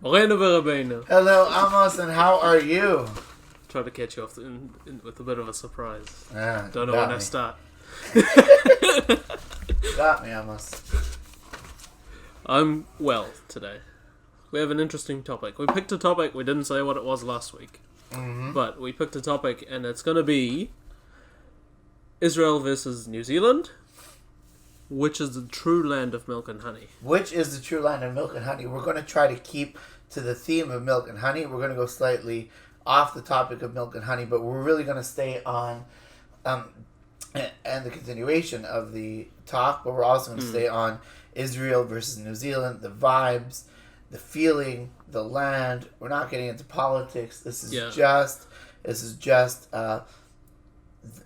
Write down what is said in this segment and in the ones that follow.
Moreno Verabeno. Hello, Amos, and how are you? Try to catch you off with a bit of a surprise. Yeah, Don't know when I start. Got me, Amos. I'm well today. We have an interesting topic. We picked a topic. We didn't say what it was last week. Mm-hmm. But we picked a topic, and it's going to be Israel versus New Zealand. Which is the true land of milk and honey? Which is the true land of milk and honey? We're going to try to keep to the theme of milk and honey. We're going to go slightly off the topic of milk and honey, but we're really going to stay on and the continuation of the talk, but we're also going to stay on Israel versus New Zealand, the vibes, the feeling, the land. We're not getting into politics. This is just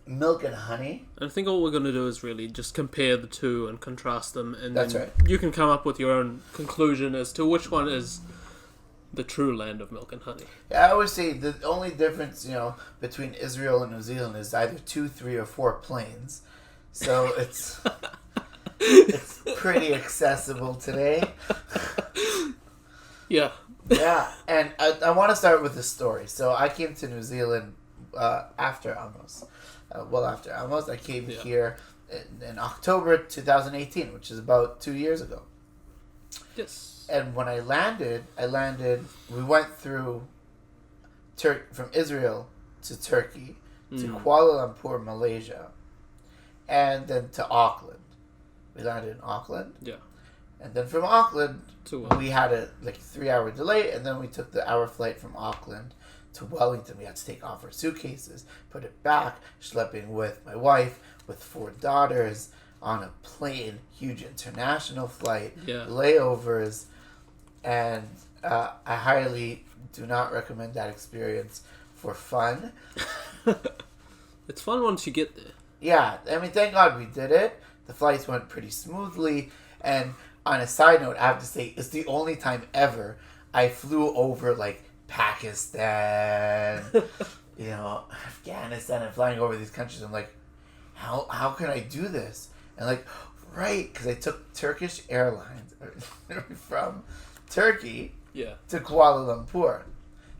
milk and honey. I think all we're going to do is really just compare the two and contrast them, and That's then right. you can come up with your own conclusion as to which one is the true land of milk and honey. Yeah, I always say the only difference, between Israel and New Zealand is either 2, 3, or 4 planes. So it's pretty accessible today. Yeah. Yeah, and I want to start with a story. So I came to New Zealand after Amos. After Amos, I came here in October 2018, which is about 2 years ago. Yes. And when I landed, we went through from Israel to Turkey, to Kuala Lumpur, Malaysia, and then to Auckland. We landed in Auckland. Yeah. And then from Auckland, we had a 3-hour delay, and then we took the hour flight from Auckland to Wellington. We had to take off our suitcases, put it back, schlepping with my wife, with 4 daughters, on a plane, huge international flight, layovers, and I highly do not recommend that experience for fun. It's fun once you get there. Yeah, I mean, thank God we did it. The flights went pretty smoothly, and on a side note, I have to say, it's the only time ever I flew over, Pakistan, Afghanistan, and flying over these countries. I'm like, how can I do this? And right, because I took Turkish Airlines from Turkey to Kuala Lumpur.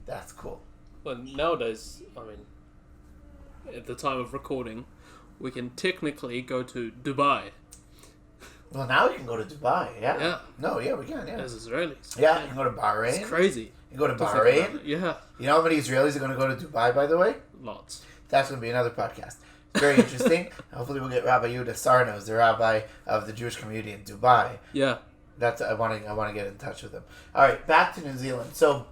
That's cool. Well, nowadays, I mean, at the time of recording, we can technically go to Dubai. Well, now we can go to Dubai, yeah. Yeah. No, yeah, we can, yeah. As Israelis. Yeah, you can go to Bahrain. It's crazy. You go to Bahrain. Yeah. You know how many Israelis are going to go to Dubai, by the way? Lots. That's going to be another podcast. It's very interesting. Hopefully we'll get Rabbi Yehuda Sarnos, the rabbi of the Jewish community in Dubai. Yeah. I want to get in touch with him. All right, back to New Zealand. So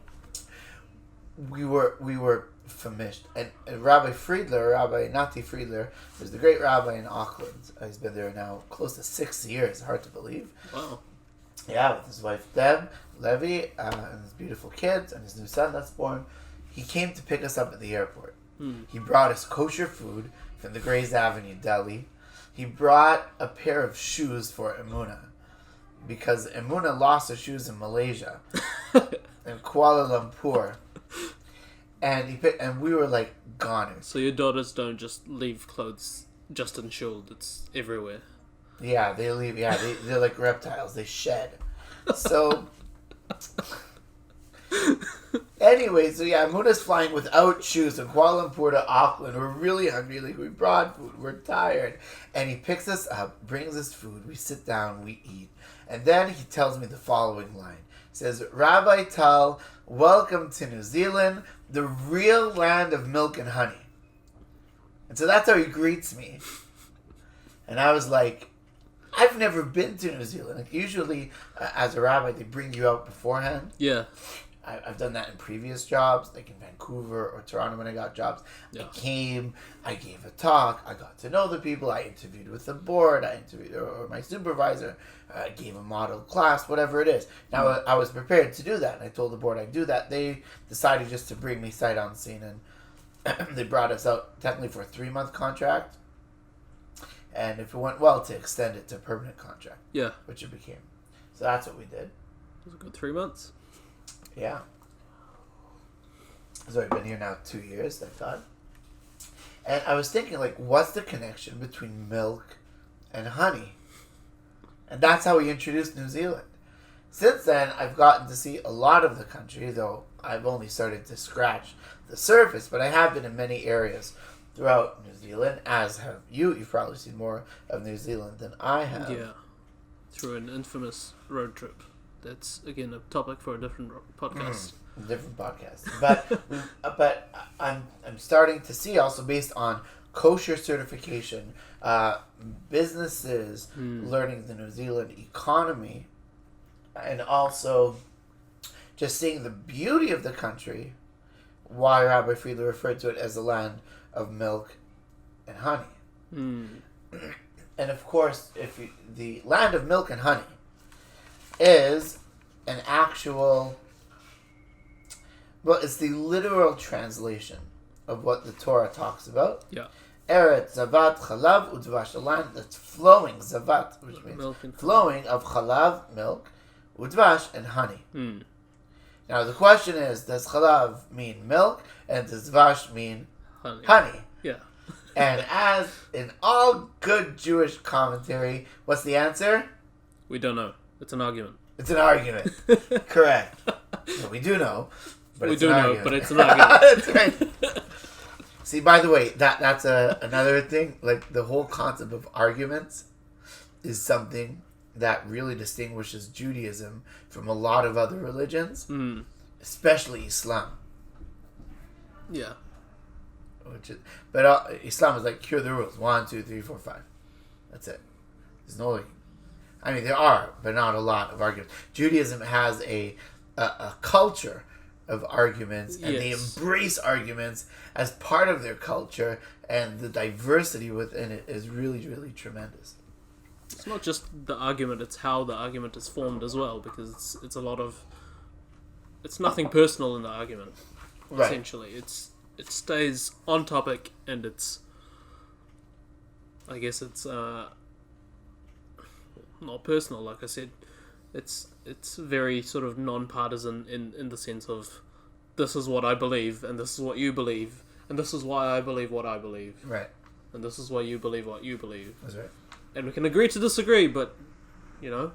we were famished, and Rabbi Friedler, Rabbi Nati Friedler, is the great rabbi in Auckland. He's been there now close to 6 years. Hard to believe. Wow. Yeah, with his wife Deb Levy and his beautiful kids and his new son that's born. He came to pick us up at the airport. He brought us kosher food from the Grays Avenue Deli. He brought a pair of shoes for Emuna, because Emuna lost her shoes in Malaysia, in Kuala Lumpur, and we were like goners. So your daughters don't just leave clothes just in shul; it's everywhere. Yeah, they leave. Yeah, they're like reptiles. They shed. So, anyway, Muna's flying without shoes from Kuala Lumpur to Auckland. We're really hungry. We brought food. We're tired. And he picks us up, brings us food. We sit down, we eat. And then he tells me the following line. He says, Rabbi Tal, welcome to New Zealand, the real land of milk and honey. And so that's how he greets me. And I was like, I've never been to New Zealand. Usually, as a rabbi, they bring you out beforehand. Yeah. I've done that in previous jobs, like in Vancouver or Toronto when I got jobs. Yeah. I came, I gave a talk, I got to know the people, I interviewed with the board, I interviewed or my supervisor, I gave a model class, whatever it is. Now, I was prepared to do that, and I told the board I'd do that. They decided just to bring me sight unseen, and they brought us out technically for a 3-month contract. And if it went well, to extend it to a permanent contract. Yeah. Which it became. So that's what we did. It was a good 3 months. Yeah. So I've been here now 2 years, thank God. And I was thinking, what's the connection between milk and honey? And that's how we introduced New Zealand. Since then, I've gotten to see a lot of the country, though I've only started to scratch the surface, but I have been in many areas throughout New Zealand, as have you. You've probably seen more of New Zealand than I have. Yeah, through an infamous road trip. That's, again, a topic for a different podcast. Different podcast. But I'm starting to see also, based on kosher certification, businesses learning the New Zealand economy, and also just seeing the beauty of the country, why Rabbi Friedler referred to it as the land of milk and honey. And of course, the land of milk and honey is an actual, well, it's the literal translation of what the Torah talks about. Yeah. Eretz Zavat Chalav Udvash, a land that's flowing, Zavat, which means Milk and flowing of Chalav, milk, Udvash, and honey. Now the question is, does Chalav mean milk, and does Dvash mean honey? Yeah. And as in all good Jewish commentary, what's the answer? We don't know. It's an argument. It's an argument. Correct. No, we do know. But We it's do an know, argument. but it's an argument. That's right. See, by the way, that's another thing. Like, the whole concept of arguments is something that really distinguishes Judaism from a lot of other religions, especially Islam. Yeah. But Islam is like, here are the rules. 1, 2, 3, 4, 5. That's it. There's no, like, I mean, there are, but not a lot of arguments. Judaism has a culture of arguments, and they embrace arguments as part of their culture, and the diversity within it is really, really tremendous. It's not just the argument, it's how the argument is formed as well, because it's a lot of... It's nothing personal in the argument, essentially. It stays on topic, and it's... I guess it's... not personal, like I said. It's very sort of non-partisan in the sense of, this is what I believe, and this is what you believe, and this is why I believe what I believe. Right. And this is why you believe what you believe. That's right. And we can agree to disagree, but, you know...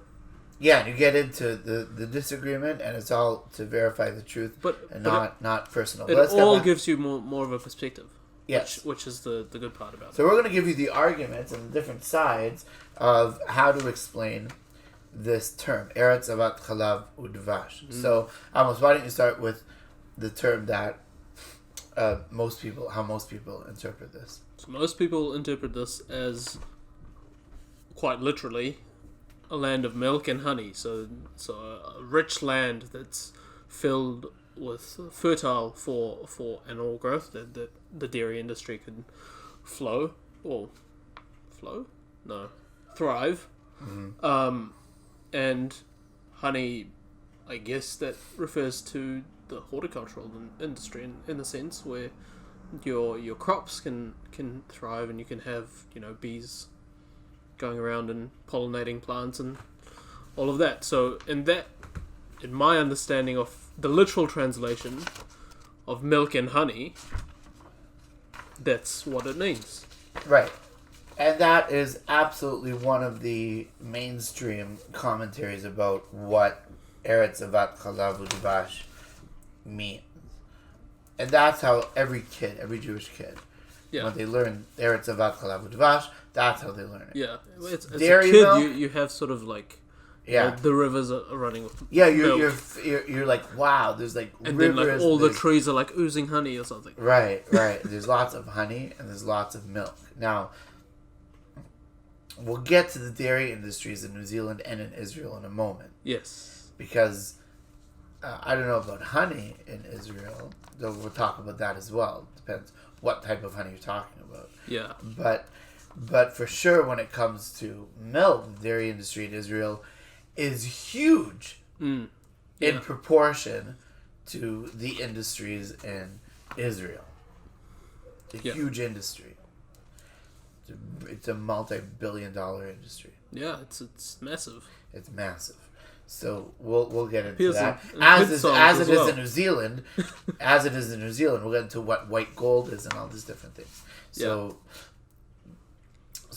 Yeah, and you get into the disagreement, and it's all to verify the truth, not personal. It all gives you more of a perspective. Yes. Which is the good part about it. So we're going to give you the arguments and the different sides of how to explain this term, Eretz Zavat Chalav Udvash. So, Amos, why don't you start with the term that how most people interpret this? So most people interpret this as, quite literally, a land of milk and honey. So a rich land that's filled with fertile for animal growth, that the dairy industry could thrive. And honey, I guess that refers to the horticultural industry in the sense where your crops can thrive, and you can have, bees going around and pollinating plants and all of that. So in my understanding of the literal translation of milk and honey, that's what it means. Right. And that is absolutely one of the mainstream commentaries about what Eretz Zavat Chalav Udvash means. And that's how every Jewish kid, when they learn Eretz Zavat Chalav Udvash, that's how they learn it. Yeah. As a Dairy kid, milk, you have sort of like... Yeah, the rivers are running with you're like, wow, there's like and rivers, then like all the trees are like oozing honey or something. Right. There's lots of honey and there's lots of milk. Now, we'll get to the dairy industries in New Zealand and in Israel in a moment. Yes. Because I don't know about honey in Israel, though we'll talk about that as well. Depends what type of honey you're talking about. Yeah. But for sure, when it comes to milk, the dairy industry in Israel is huge in proportion to the industries in Israel. It's a huge industry. It's a multi-billion-dollar industry. Yeah, it's massive. It's massive. So we'll get into that. As it is in New Zealand, we'll get into what white gold is and all these different things. So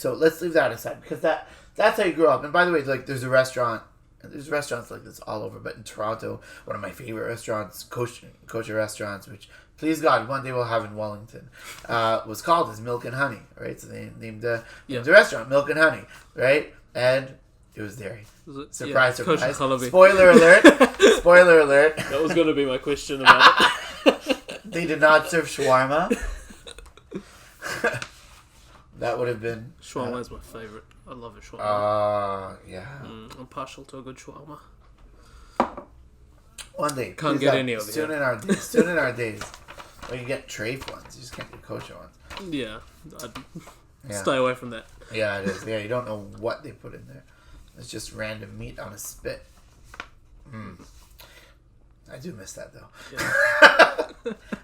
let's leave that aside, because that's how you grew up. And by the way, like, there's a restaurant And there's restaurants like this all over. But in Toronto, one of my favorite restaurants, kosher restaurants, which, please God, one day we'll have in Wellington, was called as Milk and Honey, right? So they named the restaurant Milk and Honey, right? And it was dairy. Surprise, surprise. Spoiler alert. Spoiler alert. That was going to be my question about it. They did not serve shawarma. That would have been... Shawarma is my favourite. I love a shawarma. Yeah. I'm partial to a good shawarma. One day. Can't get any of it. Soon in our days. Well, you get treif ones. You just can't get kosher ones. Yeah. I'd stay away from that. Yeah, it is. Yeah, you don't know what they put in there. It's just random meat on a spit. I do miss that, though. Yeah.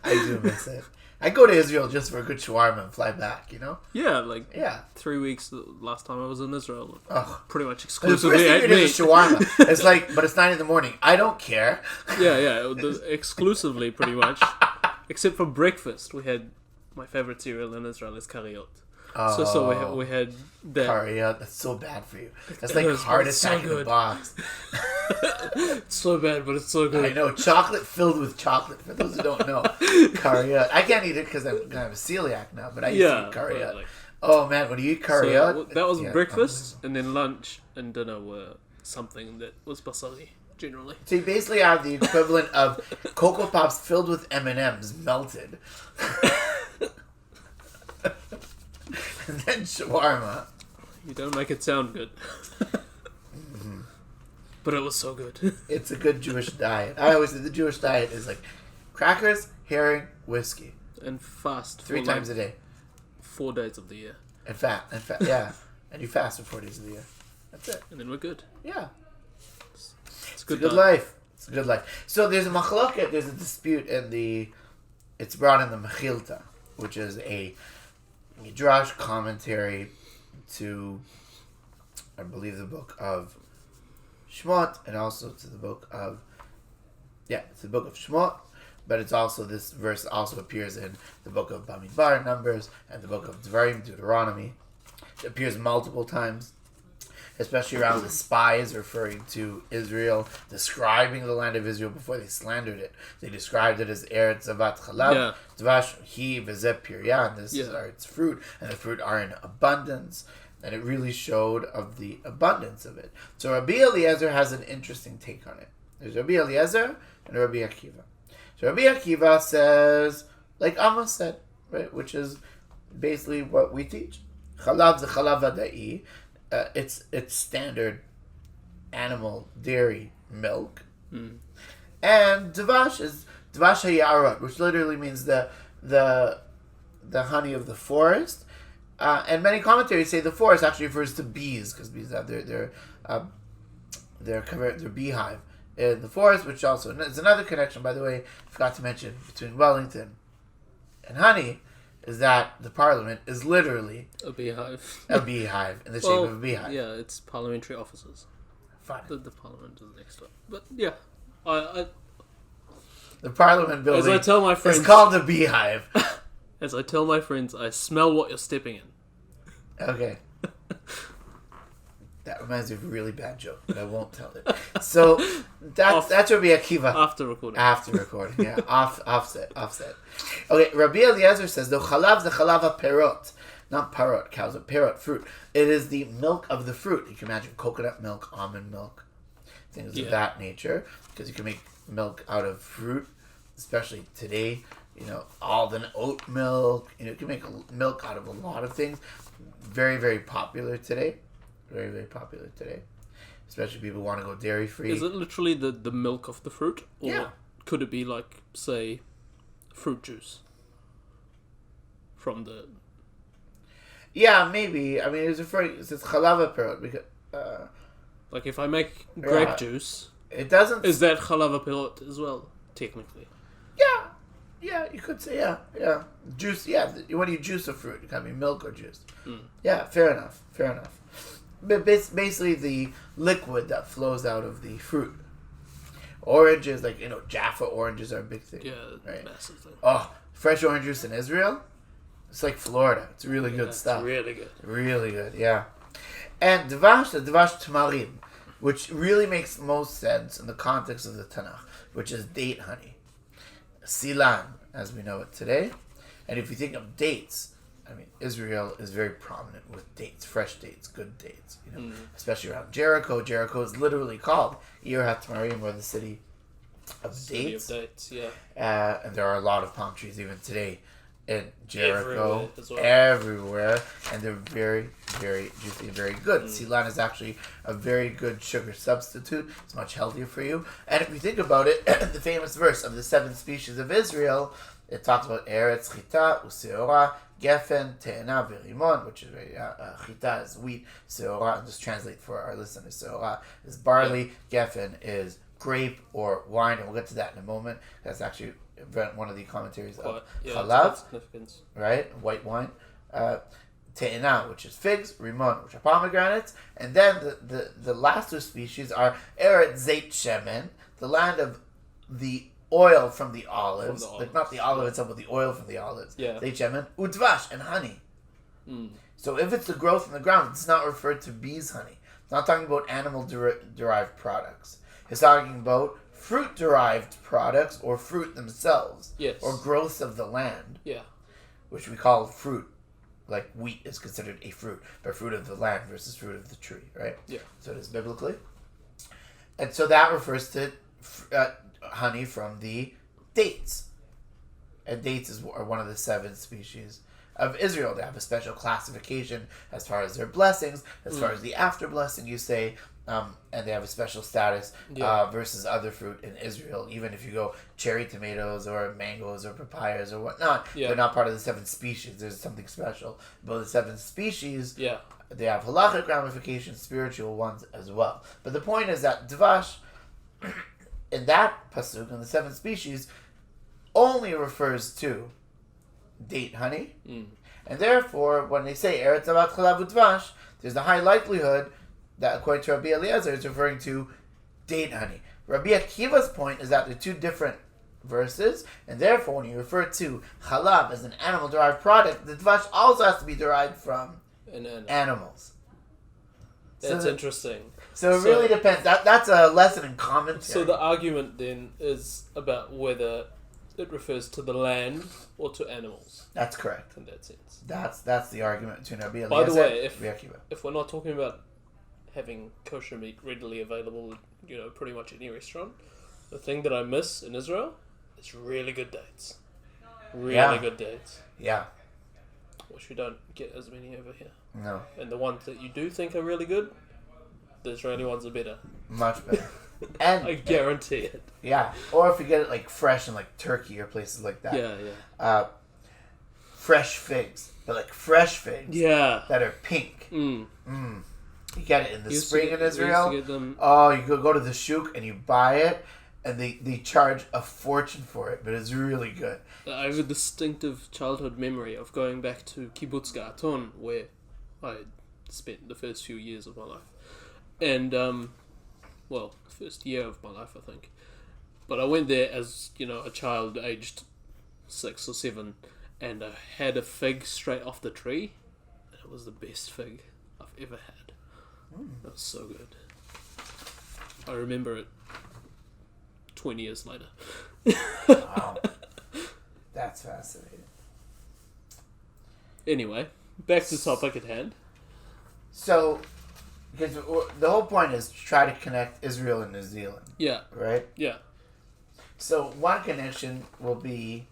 I do miss it. I go to Israel just for a good shawarma and fly back, you know? Yeah, 3 weeks last time I was in Israel. Pretty much The exclusively first thing ate you do meat. is shawarma. It's like, but it's 9 a.m. I don't care. Yeah, exclusively pretty much. Except for breakfast, we had my favorite cereal in Israel is kariot. So we had that. Kariot, that's so bad for you. That's like heart attack in the box. It's so bad, but it's so good. I know, chocolate filled with chocolate, for those who don't know. Kariot. I can't eat it because I'm going to have a celiac now, but I used to eat kariot. Oh man, when you eat kariot... So that was breakfast, and then lunch and dinner were something that was basari, generally. So you basically have the equivalent of Cocoa Pops filled with M&Ms melted. And then shawarma. You don't make it sound good. But it was so good. It's a good Jewish diet. I always say the Jewish diet is like crackers, herring, whiskey. And fast. 3 times a day. 4 days of the year. And fat, yeah. And you fast for 4 days of the year. That's it. And then we're good. Yeah. It's a good life. It's a good life. So there's a machloket, there's a dispute in the... It's brought in the Mechilta, which is a Midrash commentary to, I believe, the book of Shemot, and also to the book of... Yeah, it's the book of Shemot, but it's also, this verse also appears in the book of Bamidbar, Numbers, and the book of Devarim, Deuteronomy. It appears multiple times, especially around the spies referring to Israel, describing the land of Israel before they slandered it. They described it as Eretz Zavat Chalav, Dvash, Hi, Vezeh Pirya, and this are its fruit, and the fruit are in abundance. And it really showed of the abundance of it. So Rabbi Eliezer has an interesting take on it. There's Rabbi Eliezer and Rabbi Akiva. So Rabbi Akiva says, like Amos said, right, which is basically what we teach. Chalav the chalav vadai. It's standard animal dairy milk. And Dvash is Dvash hayarot, which literally means the honey of the forest. And many commentators say the forest actually refers to bees, because bees have their beehive in the forest, which also is another connection, by the way, I forgot to mention, between Wellington and honey, is that the parliament is literally a beehive. A beehive in the shape of a beehive. Yeah, it's parliamentary offices. Fine. The parliament is next to it. But yeah, I the parliament building, as I tell my friends, it's called a beehive. As I tell my friends, I smell what you're stepping in. Okay. That reminds me of a really bad joke, but I won't tell it. So that's Rabbi Akiva. After recording. Yeah. Offset. Okay, Rabbi Eliezer says, the chalav the chalav perot. Not parrot, cows, but perot, fruit. It is the milk of the fruit. You can imagine coconut milk, almond milk, things of that nature. Because you can make milk out of fruit, especially today. You know, almond oat milk. You know, you can make milk out of a lot of things. Very, very popular today. Very, very popular today. Especially people want to go dairy free. Is it literally the milk of the fruit? Or could it be like, say, fruit juice? From the... Yeah, maybe. I mean, it's chalava perot. Because, like if I make grape juice... It doesn't... Is that chalava perot as well, technically? Yeah, you could say, yeah. Juice, when you juice a fruit, it can be milk or juice. Yeah, fair enough. But basically the liquid that flows out of the fruit. Oranges, like, you know, Jaffa oranges are a big thing. Yeah, right? Massive thing. Oh, fresh orange juice in Israel? It's like Florida. It's really good stuff. It's really good. Really good, yeah. And the dvash tamarim. which really makes most sense in the context of the Tanakh, which is date honey. Silan, as we know it today. And if you think of dates, I mean, Israel is very prominent with dates, fresh dates, good dates, especially around Jericho. Jericho is literally called Ir HaTamarim, or the city of dates. And there are a lot of palm trees even today in Jericho, everywhere, and they're very, very juicy and very good. Silan is actually a very good sugar substitute. It's much healthier for you. And if you think about it, the famous verse of the 7 species of Israel, it talks about Eretz, Chita, Useora, Gefen, Te'ena, Verimon, which is Chita is wheat, Seora, and just translate for our listeners, Seora is barley, Gefen is grape or wine, and we'll get to that in a moment. That's actually one of the commentaries of Chalav, right? White wine. Te'ena, which is figs, Rimon, which are pomegranates, and then the last 2 species are Eretz Zeit Shemen, the land of the oil from the olives, like not the olive itself, but the oil from the olives. Zeit Shemen, Udvash, and honey. So if it's the growth in the ground, it's not referred to bees' honey. It's not talking about animal derived products. It's talking about fruit-derived products or fruit themselves. Yes. Or growth of the land. Yeah. Which we call fruit. Like wheat is considered a fruit, but fruit of the land versus fruit of the tree, right? Yeah. So it is biblically. And so that refers to honey from the dates. And dates are one of the 7 species of Israel. They have a special classification as far as their blessings, as far as the after blessing, you say, and they have a special status versus other fruit in Israel. Even if you go cherry tomatoes or mangoes or papayas or whatnot, they're not part of the 7 species. There's something special about the 7 species. Yeah. They have halachic ramifications, spiritual ones as well. But the point is that Dvash, in that pasuk, in the 7 species, only refers to date honey. And therefore, when they say Eretz Avat Chalav Udvash, there's a high likelihood that, according to Rabbi Eliezer, it's referring to date honey. Rabbi Akiva's point is that they're 2 different verses, and therefore, when you refer to Chalav as an animal-derived product, the Dvash also has to be derived from animals. That's interesting. So it really depends. That's a lesson in commentary. So the argument then is about whether it refers to the land or to animals. That's correct. In that sense. That's the argument between Rabbi Eliezer. By the way, and if we're not talking about having kosher meat readily available, pretty much any restaurant, the thing that I miss in Israel is really good dates. Really good dates. Yeah. Which we don't get as many over here. No. And the ones that you do think are really good, the Israeli ones are better. Much better. And I guarantee it. Yeah. Or if you get it like fresh in like Turkey or places like that. Yeah. Fresh figs. But like fresh figs. Yeah. That are pink. You get it in the spring in Israel. You go to the shuk and you buy it, and they charge a fortune for it, but it's really good. I have a distinctive childhood memory of going back to Kibbutz Ga'aton, where I spent the first few years of my life. And, the first year of my life, I think. But I went there as, a child aged 6 or 7, and I had a fig straight off the tree. And it was the best fig I've ever had. It was so good. I remember it 20 years later. Wow. That's fascinating. Anyway, back to the topic at hand. So, because the whole point is to try to connect Israel and New Zealand. Yeah. Right? Yeah. So, one connection will be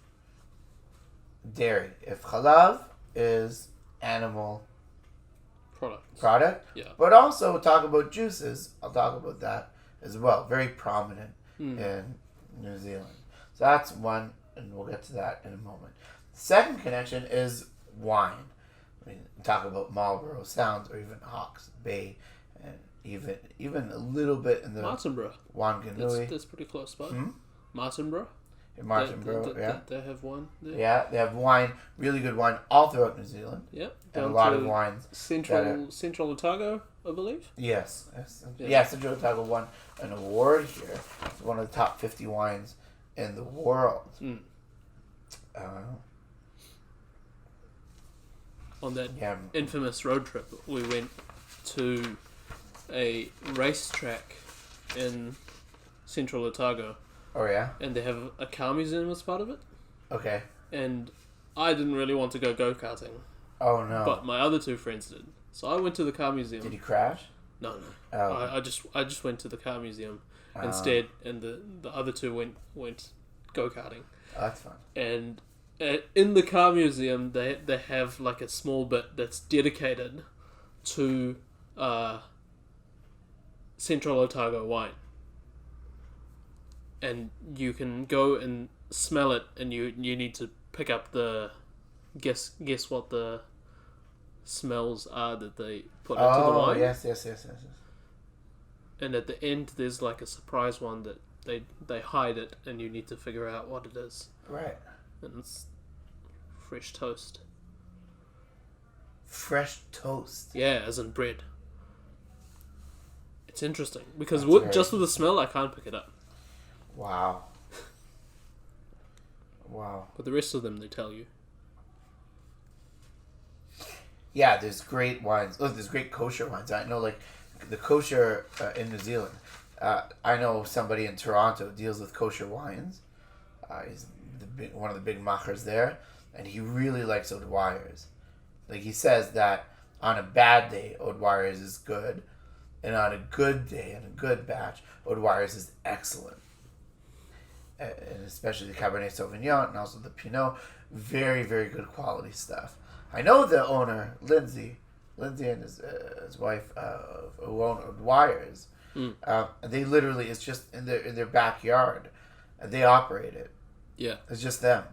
dairy. If Chalav is animal product. Yeah. But also talk about juices. I'll talk about that as well. Very prominent in New Zealand. So that's one, and we'll get to that in a moment. Second connection is wine. I mean, talk about Marlborough Sounds or even Hawke's Bay, and even a little bit in the Martinborough. Wanganui. That's pretty close, but Martinborough. In Martinborough, They have wine there. Yeah, they have wine, really good wine all throughout New Zealand. Yeah, and a lot of wines. Central Otago, I believe. Yes. Central Otago won an award here. It's one of the top 50 wines in the world. On that infamous road trip, we went to a racetrack in Central Otago, Oh yeah. and they have a car museum as part of it. Okay. And I didn't really want to go karting, Oh no. but my other two friends did. So I went to the car museum. Did you crash? No. Oh. I just went to the car museum Oh. instead, and the other two went go karting. Oh, that's fun. And in the car museum, they have like a small bit that's dedicated to Central Otago wine, and you can go and smell it, and you need to pick up the guess what the smells are that they put into the Oh wine. yes. And at the end, there's like a surprise one that they hide it, and you need to figure out what it is. Right. And it's fresh toast. Fresh toast. Yeah, as in bread. It's interesting because That's just with the smell, I can't pick it up. Wow. Wow. But the rest of them, they tell you. Yeah, there's great wines. Oh, there's great kosher wines. I know, like, the kosher in New Zealand. I know somebody in Toronto deals with kosher wines. He's one of the big machers there, and he really likes Oud Weyers. Like, he says that on a bad day, Oud Weyers is good, and on a good day, and a good batch, Oud Weyers is excellent. And especially the Cabernet Sauvignon and also the Pinot. Very, very good quality stuff. I know the owner, Lindsay and his wife, who own Oud Weyers. They literally, it's just in their backyard. They operate it. Yeah. It's just them.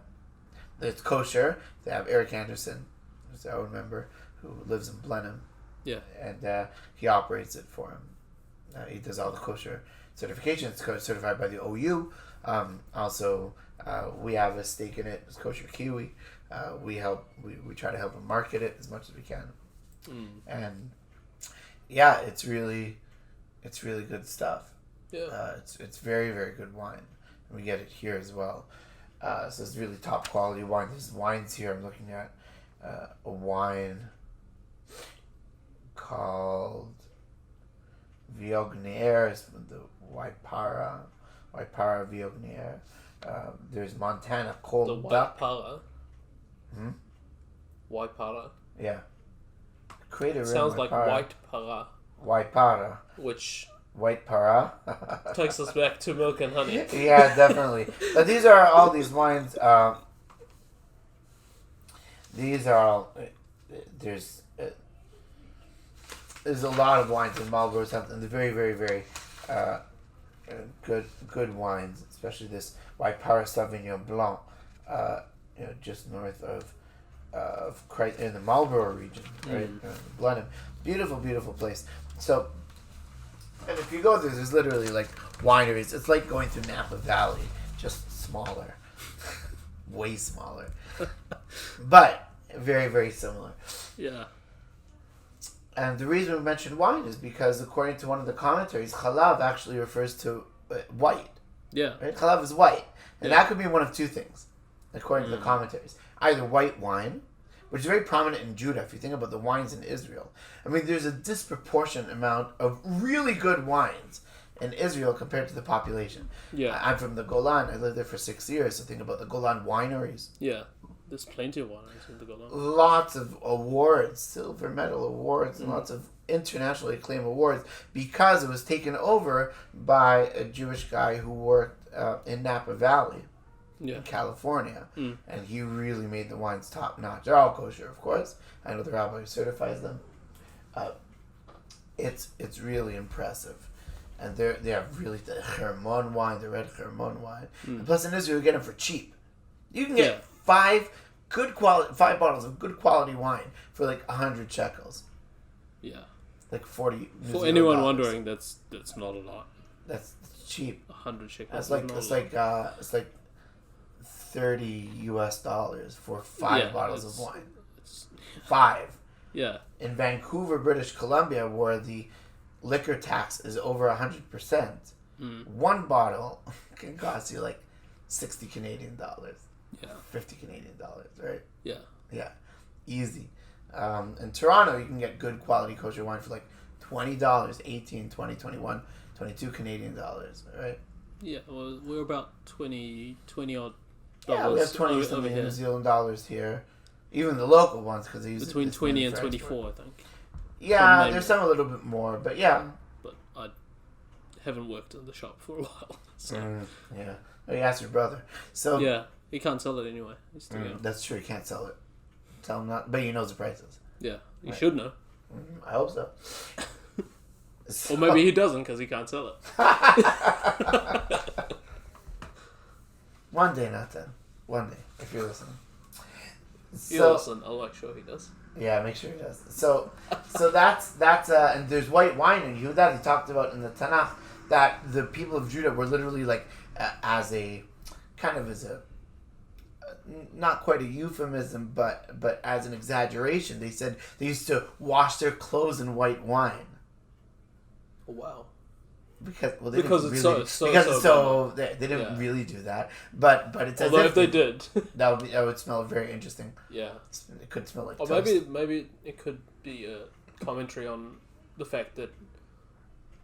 It's kosher. They have Eric Anderson, who's our own member, who lives in Blenheim. Yeah. And he operates it for him. He does all the kosher certification. It's certified by the OU. Also, we have a stake in it. It's Kosher Kiwi. We try to help him market it as much as we can. And yeah, it's really good stuff. Yeah. It's very, very good wine. And we get it here as well. So it's really top quality wine. There's wines here. I'm looking at a wine called Viognier. It's the Waipara Viognier. There's Montana Cold The Duck. Waipara. Waipara. Yeah. Creative Sounds like white para, Waipara. which White para. takes us back to milk and honey. Yeah, definitely. But these are all these wines. These are all. There's a lot of wines in Marlborough Southampton. They're very, very, very good wines, especially this Waipara Sauvignon Blanc. Just north of in the Marlborough region, right? Blenheim. Beautiful, beautiful place. So. And if you go there, there's literally like wineries. It's like going through Napa Valley, just smaller. Way smaller. But very, very similar. Yeah. And the reason we mentioned wine is because according to one of the commentaries, Chalav actually refers to white. Yeah. Right? Chalav is white. And Yeah. that could be one of two things, according to the commentaries. Either white wine, which is very prominent in Judah. If you think about the wines in Israel, I mean, there's a disproportionate amount of really good wines in Israel compared to the population. Yeah. I'm from the Golan. I lived there for 6 years. So think about the Golan wineries. Yeah. There's plenty of wines in the Golan. Lots of awards, silver medal awards, and lots of internationally acclaimed awards because it was taken over by a Jewish guy who worked in Napa Valley. Yeah. In California, and he really made the wines top notch. They're all kosher, of course. I know the rabbi who certifies them. It's really impressive, and they have really the Hermon wine, the red Hermon wine. And plus, in Israel, you get them for cheap. You can get five bottles of good quality wine for like 100 shekels. Yeah. Like 40. New For Zealand anyone dollars. wondering, that's not a lot. That's cheap. 100 shekels. That's like is not a lot. it's like $30 US for five bottles of wine. It's, 5. yeah. In Vancouver, British Columbia, where the liquor tax is over 100%, one bottle can cost you like 60 Canadian dollars. Yeah. 50 Canadian dollars, right? Yeah. Yeah. Easy. In Toronto, you can get good quality kosher wine for like $20, 18, 20, 21, 22 Canadian dollars, right? Yeah, well, we're about 20 odd Yeah, we have 20 something New Zealand dollars here. Even the local ones, because they use between 20 and 24, I think. Yeah, there's some a little bit more, but yeah. But I haven't worked in the shop for a while, so yeah. Oh, you asked your brother. So yeah, he can't sell it anyway. He's still young. That's true. He can't sell it. Tell him not. But he knows the prices. Yeah, he should know. I hope so. Or maybe he doesn't because he can't sell it. One day, Nathan. One day, if you're listening. He'll listen. I'll make sure he does. Yeah, make sure he does. So that's and there's white wine in Yehuda. He talked about in the Tanakh that the people of Judah were literally like as a kind of as a not quite a euphemism, but as an exaggeration. They said they used to wash their clothes in white wine. Oh, wow. Because they didn't really do that, but it's although as if they did, that would smell very interesting. Yeah, it could smell like. Or toast. maybe it could be a commentary on the fact that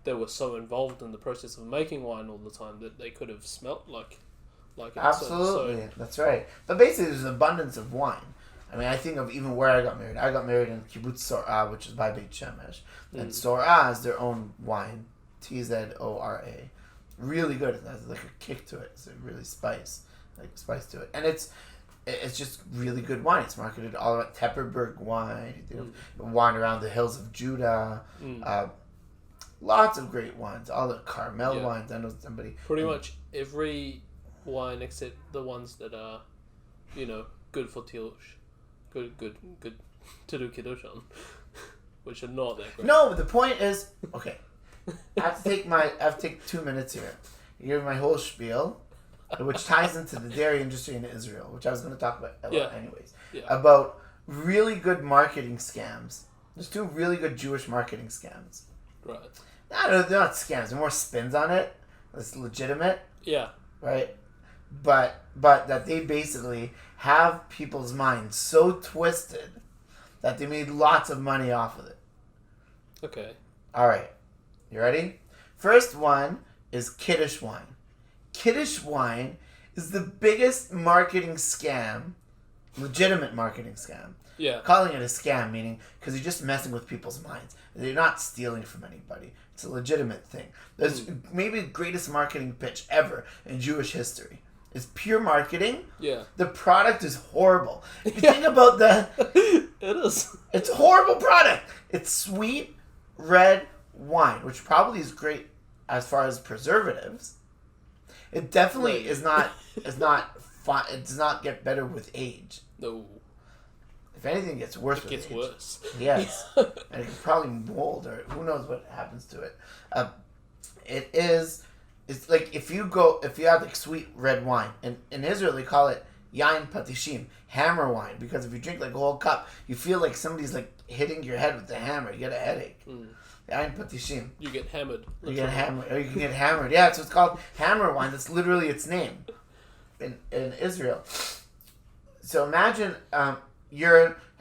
they were so involved in the process of making wine all the time that they could have smelt like it. Absolutely, that's right. But basically, there's an abundance of wine. I mean, I think of even where I got married. I got married in Kibbutz Sorah, which is by Beit Shemesh. And Sorah has their own wine, Tzora. Really good. It has like a kick to it. It's a really spice to it. And it's just really good wine. It's marketed all around Tepperberg wine. Wine around the hills of Judah. Lots of great wines. All the Carmel wines. I know somebody... Pretty much every wine except the ones that are, good for Tilush. Good to do Kiddush on. Which are not that great. No, but the point is... Okay. I have to take 2 minutes here. You give my whole spiel, which ties into the dairy industry in Israel, which I was going to talk about anyways. Yeah. About really good marketing scams. There's 2 really good Jewish marketing scams. Right. They're not scams. They're more spins on it. It's legitimate. Yeah. Right? But that they basically have people's minds so twisted that they made lots of money off of it. Okay. All right. You ready? First one is Kiddush wine. Kiddush wine is the biggest marketing scam, legitimate marketing scam. Yeah. Calling it a scam, meaning because you're just messing with people's minds. You're not stealing from anybody. It's a legitimate thing. There's maybe the greatest marketing pitch ever in Jewish history. It's pure marketing. Yeah. The product is horrible. If you think about it is. It's a horrible product. It's sweet red wine, which probably is great as far as preservatives. It definitely is not fun. It does not get better with age. No. If anything, it gets worse with age. It gets worse. Yes. And it can probably mold or who knows what happens to it. It's like if you have like sweet red wine, and in Israel they call it yain patishim, hammer wine, because if you drink like a whole cup, you feel like somebody's like hitting your head with the hammer. You get a headache. Yain patishim. You get hammered. You get hammered. Or you can get hammered. Yeah, so it's called hammer wine. That's literally its name in Israel. So imagine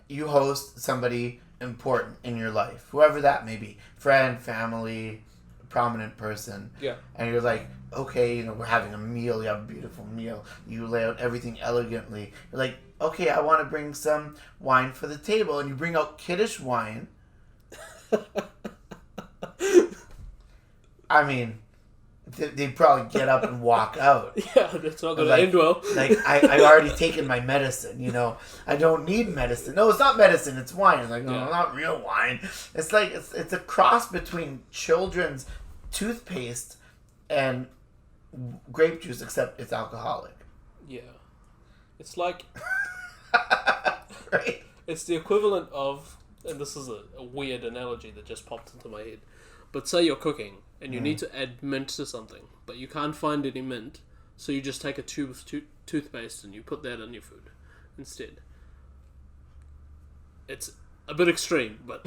you host somebody important in your life, whoever that may be, friend, family, prominent person. Yeah. And you're like, okay, we're having a meal. You have a beautiful meal. You lay out everything elegantly. You're like, okay, I want to bring some wine for the table, and you bring out Kiddush wine. I mean, they'd probably get up and walk out. Yeah, that's not going to end well. Like, I already taken my medicine, I don't need medicine. No, it's not medicine, it's wine. It's like, no, not real wine. It's like, it's a cross between children's toothpaste and grape juice, except it's alcoholic. Yeah. It's like... Right? It's the equivalent of, and this is a weird analogy that just popped into my head, but say you're cooking and you need to add mint to something, but you can't find any mint, so you just take a tube of toothpaste and you put that in your food instead. It's a bit extreme, but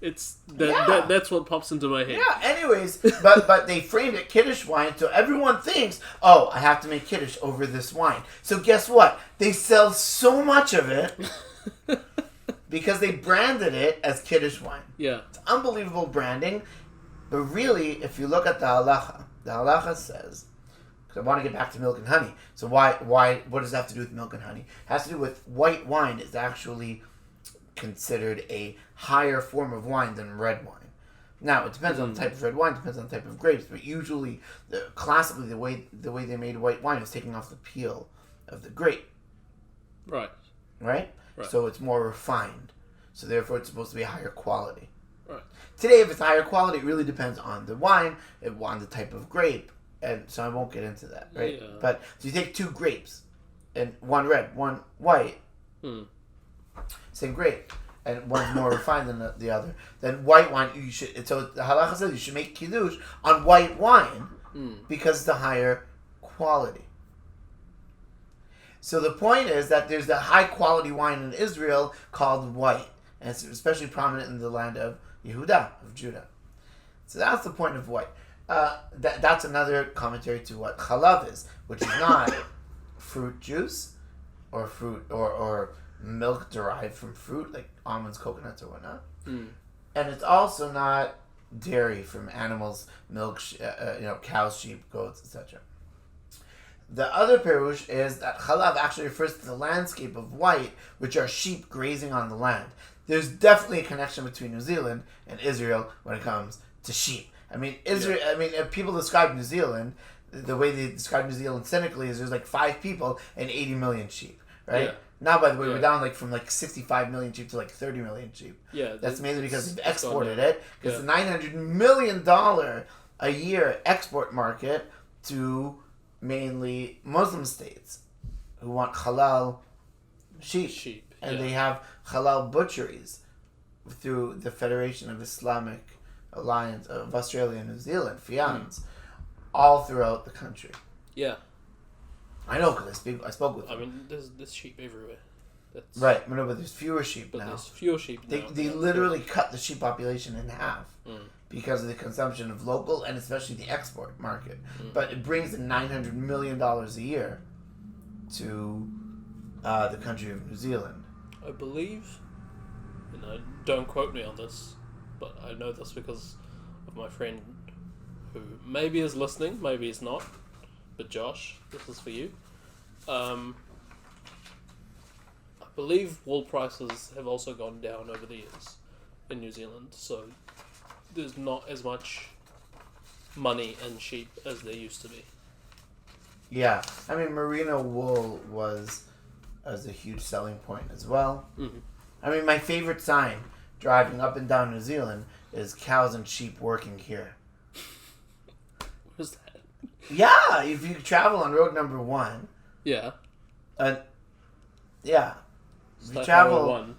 it's that's what pops into my head. Yeah, anyways, but they framed it Kiddush wine, so everyone thinks, oh, I have to make Kiddush over this wine. So guess what? They sell so much of it because they branded it as Kiddush wine. Yeah. It's unbelievable branding. But really, if you look at the halacha says, because I want to get back to milk and honey. So what does that have to do with milk and honey? It has to do with white wine is actually considered a higher form of wine than red wine. Now, it depends on the type of red wine, depends on the type of grapes, but usually, classically, the way they made white wine is taking off the peel of the grape. Right. Right? So it's more refined. So therefore, it's supposed to be a higher quality. Right. Today, if it's higher quality, it really depends on the wine, on the type of grape, and so I won't get into that, right? Yeah. But so you take two grapes, and one red, one white, same grape, and one's more refined than the other. Then white wine, you should. So the halacha says you should make kiddush on white wine because it's the higher quality. So the point is that there's the high quality wine in Israel called white, and it's especially prominent in the land of Yehuda, of Judah. So that's the point of white. That's another commentary to what chalav is, which is not fruit juice or fruit or milk derived from fruit like almonds, coconuts, or whatnot, and it's also not dairy from animals, milk, cows, sheep, goats, etc. The other perush is that chalav actually refers to the landscape of white, which are sheep grazing on the land. There's definitely a connection between New Zealand and Israel when it comes to sheep. I mean, Israel. Yeah. I mean, if people describe New Zealand, the way they describe New Zealand cynically is there's like 5 people and 80 million sheep, right? Yeah. Now, by the way, we're down from 65 million sheep to 30 million sheep. Yeah, that's mainly because they've exported it. Because the $900 million a year export market to mainly Muslim states who want halal sheep. And they have halal butcheries through the Federation of Islamic Alliance of Australia and New Zealand, FIANZ, all throughout the country. Yeah. I know, because I spoke with them. I mean, there's sheep everywhere. That's... Right, no, but there's fewer sheep now. There's fewer sheep now. They literally cut the sheep population in half because of the consumption of local and especially the export market. But it brings in $900 million a year to the country of New Zealand. I believe, and don't quote me on this, but I know this because of my friend who maybe is listening, maybe he's not, but Josh, this is for you. I believe wool prices have also gone down over the years in New Zealand, so there's not as much money in sheep as there used to be. Yeah, I mean, merino wool was a huge selling point as well. Mm-hmm. I mean, my favorite sign driving up and down New Zealand is cows and sheep working here. What is that? Yeah, if you travel on road number 1. Yeah. Yeah. If you travel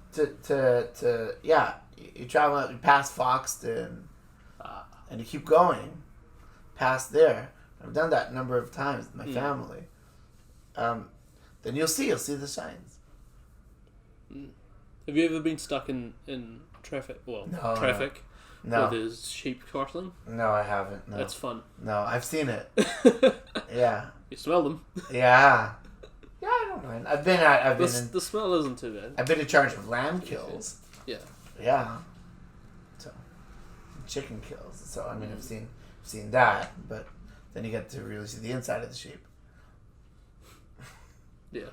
you travel past Foxton and you keep going past there. I've done that a number of times with my family. Then you'll see the signs. Have you ever been stuck in traffic? Well, no, traffic. No. Where there's sheep crossing? No, I haven't. No. That's fun. No, I've seen it. Yeah. You smell them. Yeah. Yeah, I don't mind. The smell isn't too bad. I've been in charge of lamb kills. Yeah. Yeah. So, chicken kills. So I mean, I've seen that, but then you get to really see the inside of the sheep. Yeah.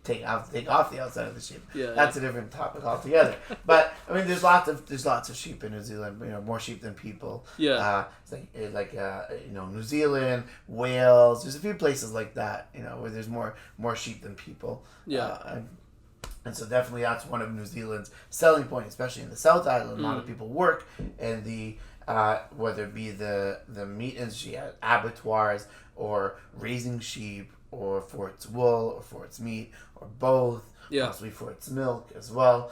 Take off the outside of the sheep. Yeah, that's a different topic altogether. But I mean, there's lots of sheep in New Zealand. More sheep than people. Yeah. It's like New Zealand, Wales. There's a few places like that. Where there's more sheep than people. Yeah. And so definitely that's one of New Zealand's selling points, especially in the South Island. A lot of people work in the whether it be the meat industry at abattoirs or raising sheep, or for its wool, or for its meat, or both, possibly for its milk as well,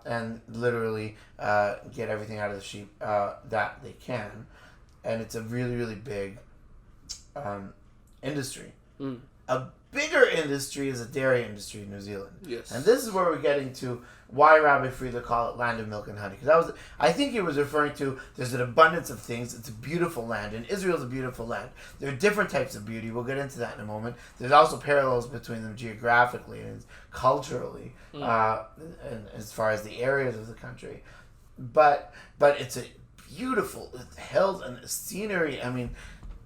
and literally get everything out of the sheep that they can. And it's a really, really big industry. A bigger industry is the dairy industry in New Zealand. Yes. And this is where we're getting to why Rabbi Friedler called it land of milk and honey. Because I think he was referring to there's an abundance of things. It's a beautiful land, and Israel's a beautiful land. There are different types of beauty. We'll get into that in a moment. There's also parallels between them geographically and culturally, and as far as the areas of the country. But it's a beautiful, it's held and the scenery. I mean,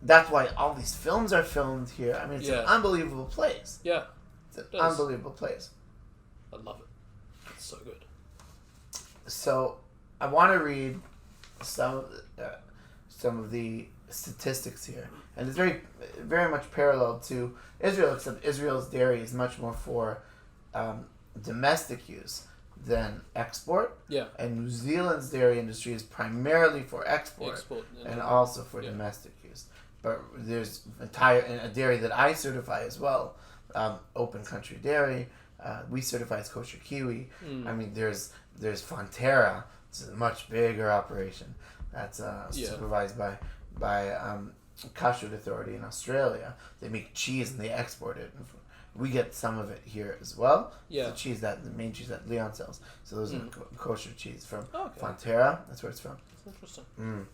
that's why all these films are filmed here. I mean, it's an unbelievable place. Yeah. It's an unbelievable place. I love it. It's so good. So, I want to read some of the statistics here, and it's very much parallel to Israel, except Israel's dairy is much more for domestic use than export. Yeah. And New Zealand's dairy industry is primarily for export and also for domestic use. But there's a dairy that I certify as well, Open Country Dairy. We certify as Kosher Kiwi. I mean, there's Fonterra. It's a much bigger operation. That's supervised by Kashrut Authority in Australia. They make cheese and they export it. We get some of it here as well. Yeah. The main cheese that Leon sells. So those are kosher cheese from Fonterra. That's where it's from. That's interesting.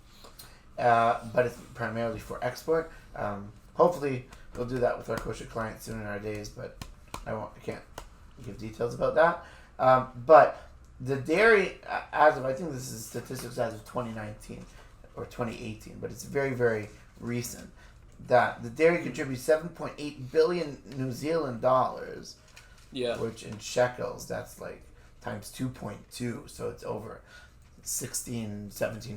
But it's primarily for export. Hopefully, we'll do that with our kosher clients soon in our days, but I can't give details about that. But the dairy, I think this is statistics as of 2019 or 2018, but it's very, very recent, that the dairy contributes 7.8 billion New Zealand dollars, which in shekels, that's like times 2.2, so it's over 17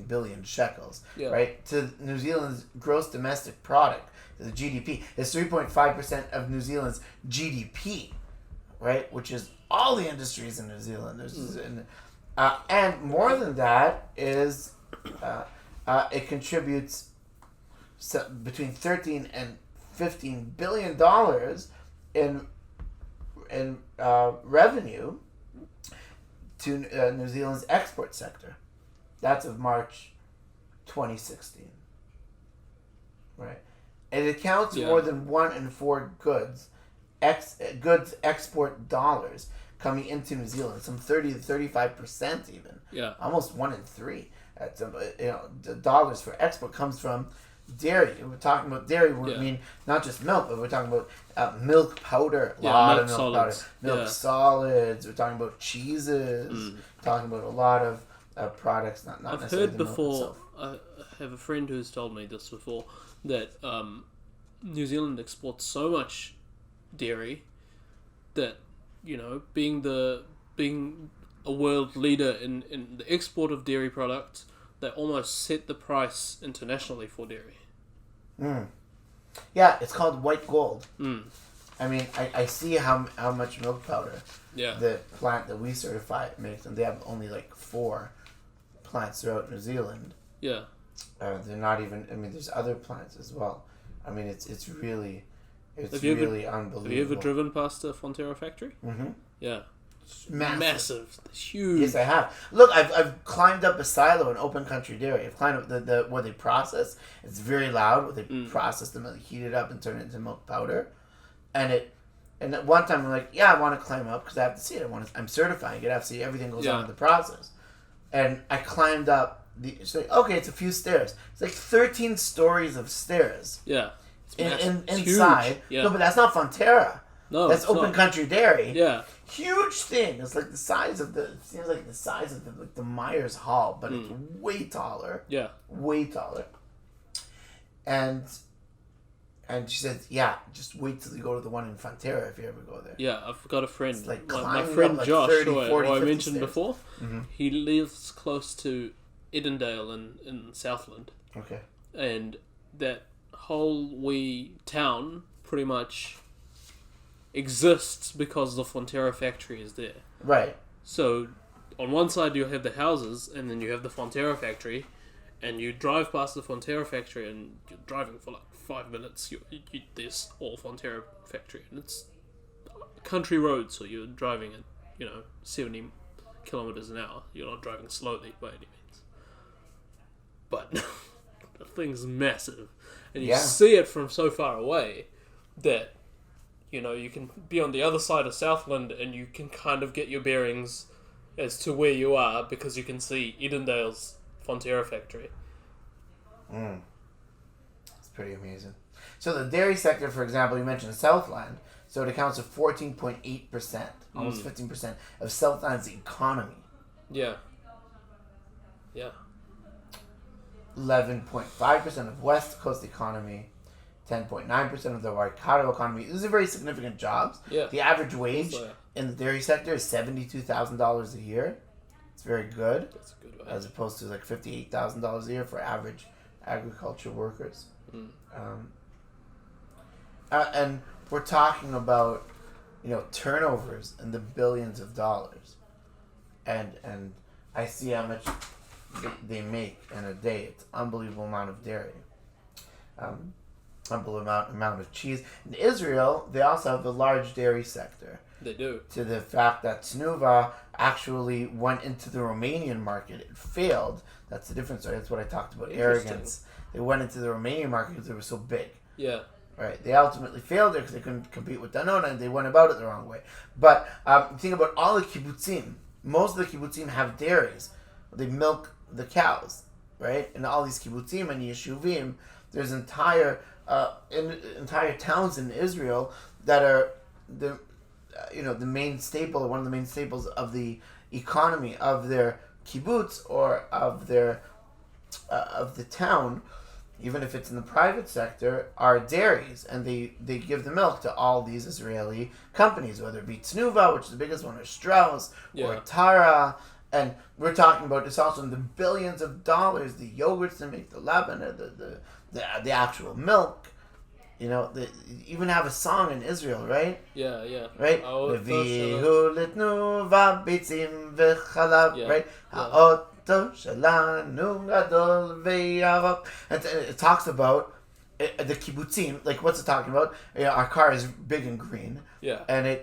billion shekels, right? To New Zealand's gross domestic product, the GDP, is 3.5% of New Zealand's GDP, right? Which is all the industries in New Zealand. And more than that is it contributes between 13 and 15 billion dollars in revenue to New Zealand's export sector. That's of March 2016. Right? It accounts for more than 1 in 4 goods export dollars coming into New Zealand. Some 30 to 35% even. Yeah. Almost 1 in 3. The dollars for export comes from dairy. We're talking about dairy. We mean not just milk, but we're talking about milk powder. A lot of milk solids. Powder. Milk solids. We're talking about cheeses. Talking about a lot of products. Not I've necessarily heard the milk before. itself. I have a friend who's told me this before, that New Zealand exports so much dairy that, being a world leader in the export of dairy products, they almost set the price internationally for dairy. Yeah, it's called white gold. I mean, I see how much milk powder the plant that we certify makes, and they have only like 4 plants throughout New Zealand. Yeah. They're not even, I mean, there's other plants as well. I mean, it's really unbelievable. Have you ever driven past the Fonterra factory? Mm-hmm. Yeah. Massive. It's huge. Yes, I have. Look, I've climbed up a silo in Open Country Dairy. I've climbed up the where they process. It's very loud. Where they process the milk, heat it up, and turn it into milk powder. And at one time I'm like, I want to climb up because I have to see it. I'm certifying it. I have to see everything goes on in the process. And I climbed up. It's like, okay, it's a few stairs. It's like 13 stories of stairs. Yeah. Inside. Yeah. No, but that's not Fonterra. No, that's Open Country Dairy. Yeah. Huge thing. It's like the size of it seems like the size of the Myers Hall, but it's way taller. Yeah. Way taller. And she said, just wait till you go to the one in Fonterra if you ever go there. Yeah, I've got a friend. It's like my friend up like Josh, 30, who 40, I 50 mentioned stairs. before, he lives close to Edendale in Southland. Okay. And that whole wee town pretty much exists because the Fonterra factory is there. Right. So on one side you have the houses, and then you have the Fonterra factory, and you drive past the Fonterra factory, and you're driving for like 5 minutes. There's all Fonterra factory, and it's a country road, so you're driving at 70 kilometers an hour. You're not driving slowly by any means, but the thing's massive, and you see it from so far away that you can be on the other side of Southland and you can kind of get your bearings as to where you are because you can see Edendale's Fonterra factory. It's pretty amazing. So the dairy sector, for example, you mentioned Southland, so it accounts for 14.8%, almost 15% of Southland's economy. Yeah. Yeah. 11.5% of West Coast economy, 10.9% of the Waikato economy. These are very significant jobs. Yeah. The average wage in the dairy sector is $72,000 a year. It's very good. That's a good wage. As opposed to like $58,000 a year for average agriculture workers. And we're talking about, turnovers in the billions of dollars. And I see how much they make in a day. It's an unbelievable amount of dairy. Unbelievable amount of cheese. In Israel, they also have a large dairy sector. They do. To the fact that Tnuva actually went into the Romanian market. It failed. That's the difference. Right? That's what I talked about, arrogance. They went into the Romanian market because they were so big. Yeah. Right. They ultimately failed there because they couldn't compete with Danone and they went about it the wrong way. But think about all the kibbutzim. Most of the kibbutzim have dairies. They milk the cows, right? And all these kibbutzim and yeshuvim, there's entire towns in Israel that are the main staple, one of the main staples of the economy of their kibbutz or of their of the town, even if it's in the private sector, are dairies, and they give the milk to all these Israeli companies, whether it be Tnuva, which is the biggest one, or Strauss, or Tara, and we're talking about this also in the billions of dollars, the yogurts they make, the laban, the actual milk. They even have a song in Israel, right? Yeah, yeah. Right? V'vihu litnuva bitzim v'chalav, right? Ha'oto shalanu gadol v'yarok. And it talks about the kibbutzim, like what's it talking about? Our car is big and green. Yeah. And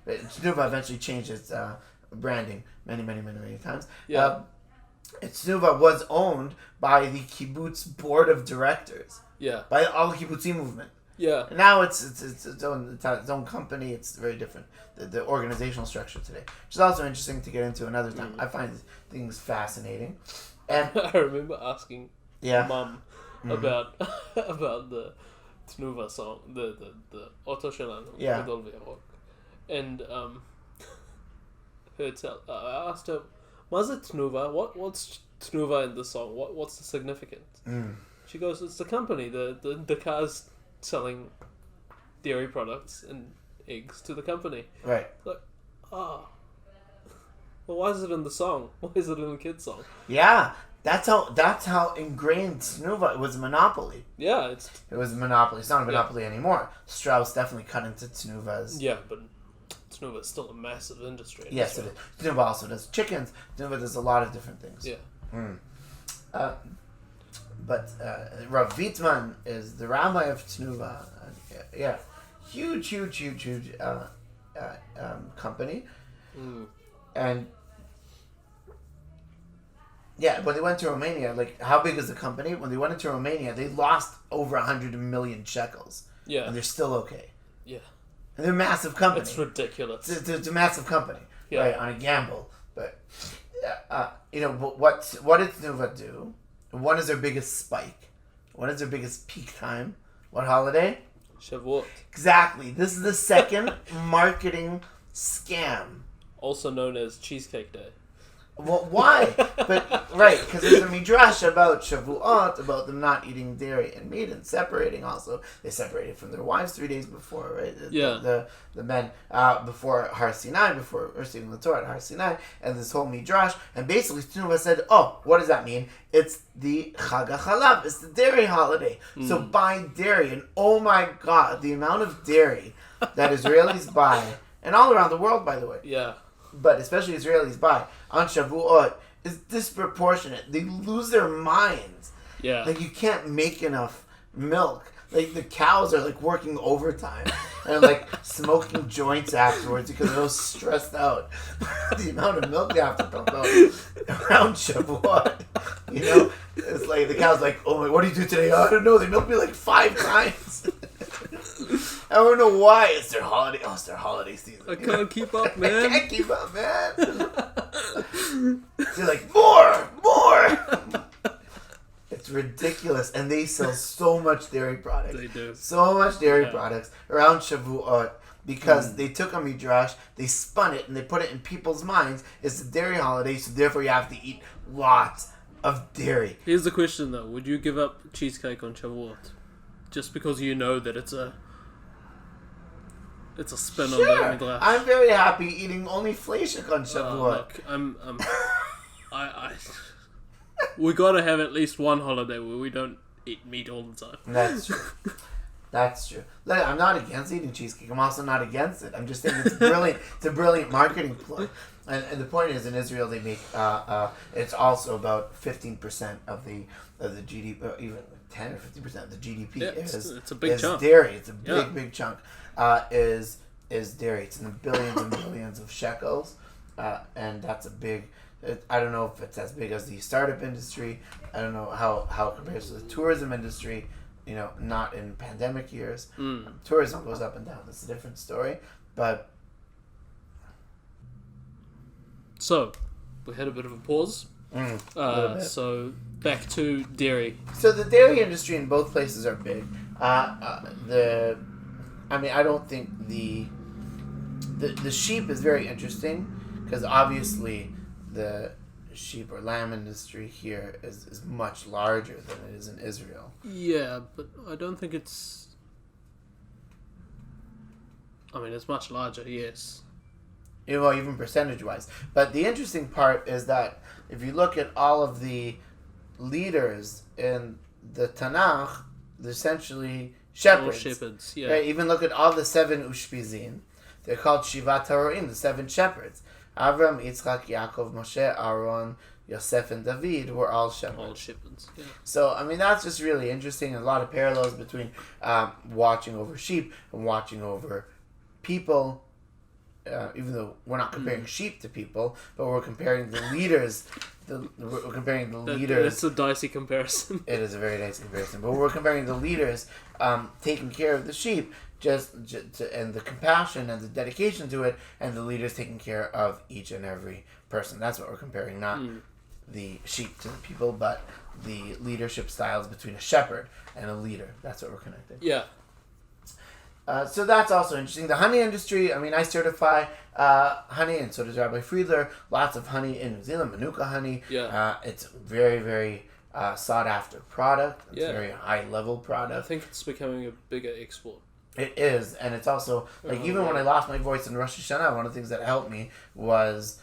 Tnuva eventually changed its branding many times. Yeah. Tnuva was owned by the kibbutz board of directors. Yeah. By all the kibbutzim movement. Yeah. And now it's its own company. It's very different. The organizational structure today, which is also interesting to get into another time. I find things fascinating. And I remember asking Mum about the Tnuva song, the Otto Shelanu, Gadol V'Yarok, and I asked her, was it Tnuva? What's Tnuva in the song? What's the significance? She goes, it's the company, the cars selling dairy products and eggs to the company. Right. Like, well, why is it in the song? Why is it in the kid's song? Yeah, that's how ingrained Tnuva. It was a monopoly. Yeah, it was a monopoly. It's not a monopoly anymore. Strauss definitely cut into Tnuva's. Yeah, but Tnuva is still a massive industry. Yes, it is. Tnuva also does chickens. Tnuva does a lot of different things. Yeah. But Rav Vitman is the rabbi of Tnuva. Huge company. And when they went to Romania, like, how big is the company? When they went into Romania, they lost over 100 million shekels. Yeah. And they're still okay. Yeah. And they're a massive company. It's ridiculous. It's a massive company. Yeah. Right, on a gamble. But, but what did Tnuva do? When is their biggest spike? When is their biggest peak time? What holiday? Shavuot. Exactly. This is the second marketing scam. Also known as Cheesecake Day. Well, why? But right, because there's a midrash about Shavuot, about them not eating dairy and meat and separating. Also, they separated from their wives 3 days before, right? The men before Har Sinai, before receiving the Torah at Har Sinai, and this whole midrash. And basically, Tnuva said, "Oh, what does that mean? It's the Chag HaChalav. It's the dairy holiday. So buy dairy." And oh my God, the amount of dairy that Israelis buy, and all around the world, by the way. Yeah. But especially Israelis buy on Shavuot is disproportionate. They lose their minds. Yeah. Like, you can't make enough milk. Like, the cows are like working overtime and like smoking joints afterwards because they're so stressed out. The amount of milk they have to pump out around Shavuot. It's like the cow's like, "Oh my, what do you do today?" "Oh, I don't know. They milked me like 5 times." I don't know why. It's their holiday. Oh, it's their holiday season. I can't keep up, I man. can't keep up, man. They're like, more. It's ridiculous, and they sell so much dairy products. They do. So much dairy products around Shavuot because they took a midrash, they spun it, and they put it in people's minds. It's a dairy holiday, so therefore you have to eat lots of dairy. Here's the question, though. Would you give up cheesecake on Shavuot? Just because you know that it's a spin on the midrash. I'm very happy eating only fleishik on Shavuot. Look, we gotta have at least one holiday where we don't eat meat all the time. That's true. That's true. Look, I'm not against eating cheesecake. I'm also not against it. I'm just saying it's brilliant. It's a brilliant marketing ploy. And the point is, in Israel, they make it's also about 15% of the GDP, even 10 or 15% of the GDP it's a big chunk. Dairy. It's a big chunk. Is dairy. It's in the billions and billions of shekels, and that's a big. I don't know if it's as big as the startup industry. I don't know how it compares to the tourism industry. You know, not in pandemic years. Tourism goes up and down. That's a different story. But so we had a bit of a pause. So back to dairy. So the dairy industry in both places are big. I don't think the sheep is very interesting because obviously the sheep or lamb industry here is much larger than it is in Israel. Yeah, but I don't think it's... I mean, it's much larger, yes. Well, even percentage-wise. But the interesting part is that if you look at all of the leaders in the Tanakh, they're essentially shepherds. All shepherds, yeah. Right? Even look at all the 7 ushpizin. They're called Shivat HaRoim, the 7 shepherds. Avram, Yitzchak, Yaakov, Moshe, Aaron, Yosef, and David were all shepherds. All shepherds, yeah. So, I mean, that's just really interesting. A lot of parallels between watching over sheep and watching over people. Even though we're not comparing sheep to people, but we're comparing the leaders. We're comparing the leaders. It's a dicey comparison. It is a very dicey comparison, but we're comparing the leaders taking care of the sheep, and the compassion and the dedication to it, and the leaders taking care of each and every person. That's what we're comparing, not the sheep to the people, but the leadership styles between a shepherd and a leader. That's what we're connecting. Yeah. So that's also interesting. The honey industry, I mean, I certify honey, and so does Rabbi Friedler. Lots of honey in New Zealand, Manuka honey. Yeah. It's very, very sought after product. It's a Yeah. very high level product. I think it's becoming a bigger export. It is, and it's also, like, even when I lost my voice in Rosh Hashanah, one of the things that helped me was,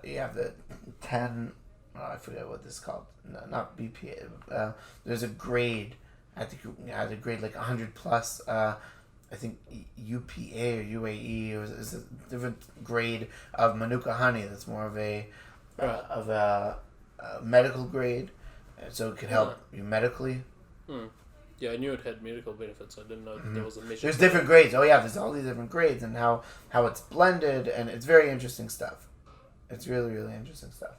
you have the 10, I forget what this is called, no, not BPA, there's a grade, I think you had a grade like 100 plus, I think UPA or UAE, or is a different grade of Manuka honey that's more of a medical grade, so it could help you medically. Yeah, I knew it had medical benefits. I didn't know that there was a measure. There's different grades. Oh yeah, there's all these different grades and how it's blended, and it's very interesting stuff. It's really, really interesting stuff.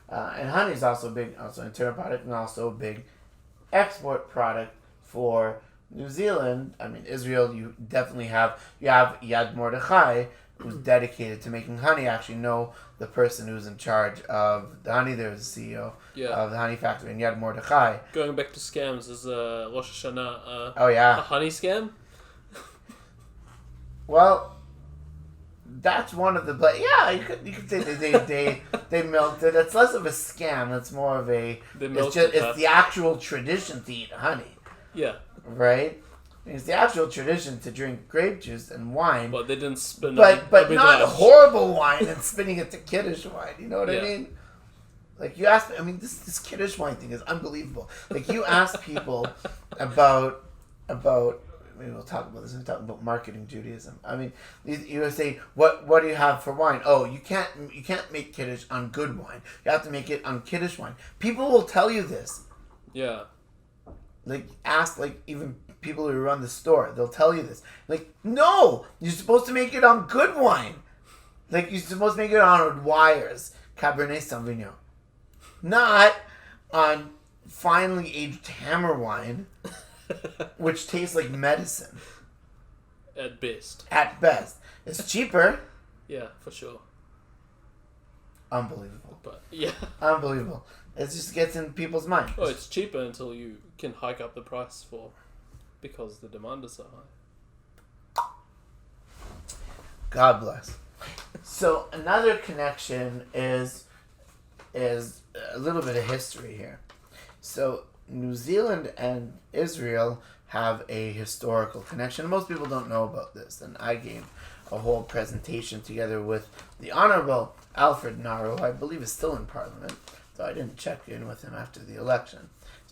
And honey is also big, also an internal product, and also a big export product for New Zealand. I mean, Israel, you definitely have Yad Mordechai, who's dedicated to making honey. I actually know the person who's in charge of the honey. There was the CEO of the honey factory in Yad Mordechai. Going back to scams, is Rosh Hashanah a honey scam? Well, that's one of the... you could say they milked it. It's less of a scam. It's more of a... It's the actual tradition to eat honey. Yeah. Right? It's the actual tradition to drink grape juice and wine. But they didn't spin it. But not horrible wine and spinning it to Kiddush wine. You know what I mean? Like, you ask... I mean, this Kiddush wine thing is unbelievable. Like, you ask people about... Maybe we'll talk about this. We're talking about marketing Judaism. I mean, you say, what do you have for wine? Oh, you can't make Kiddush on good wine. You have to make it on Kiddush wine. People will tell you this. Yeah. Like, ask, like, even people who run the store. They'll tell you this. Like, no! You're supposed to make it on good wine. Like, you're supposed to make it on Weyer's Cabernet Sauvignon. Not on finely aged hammer wine, which tastes like medicine. at best. At best. It's cheaper. Yeah, for sure. Unbelievable. But yeah. Unbelievable. It just gets in people's minds. Oh, it's cheaper until you can hike up the price because the demand is so high. God bless. So another connection is a little bit of history here. So New Zealand and Israel have a historical connection. Most people don't know about this, and I gave a whole presentation together with the Honorable Alfred Naro, who I believe is still in Parliament, so I didn't check in with him after the election.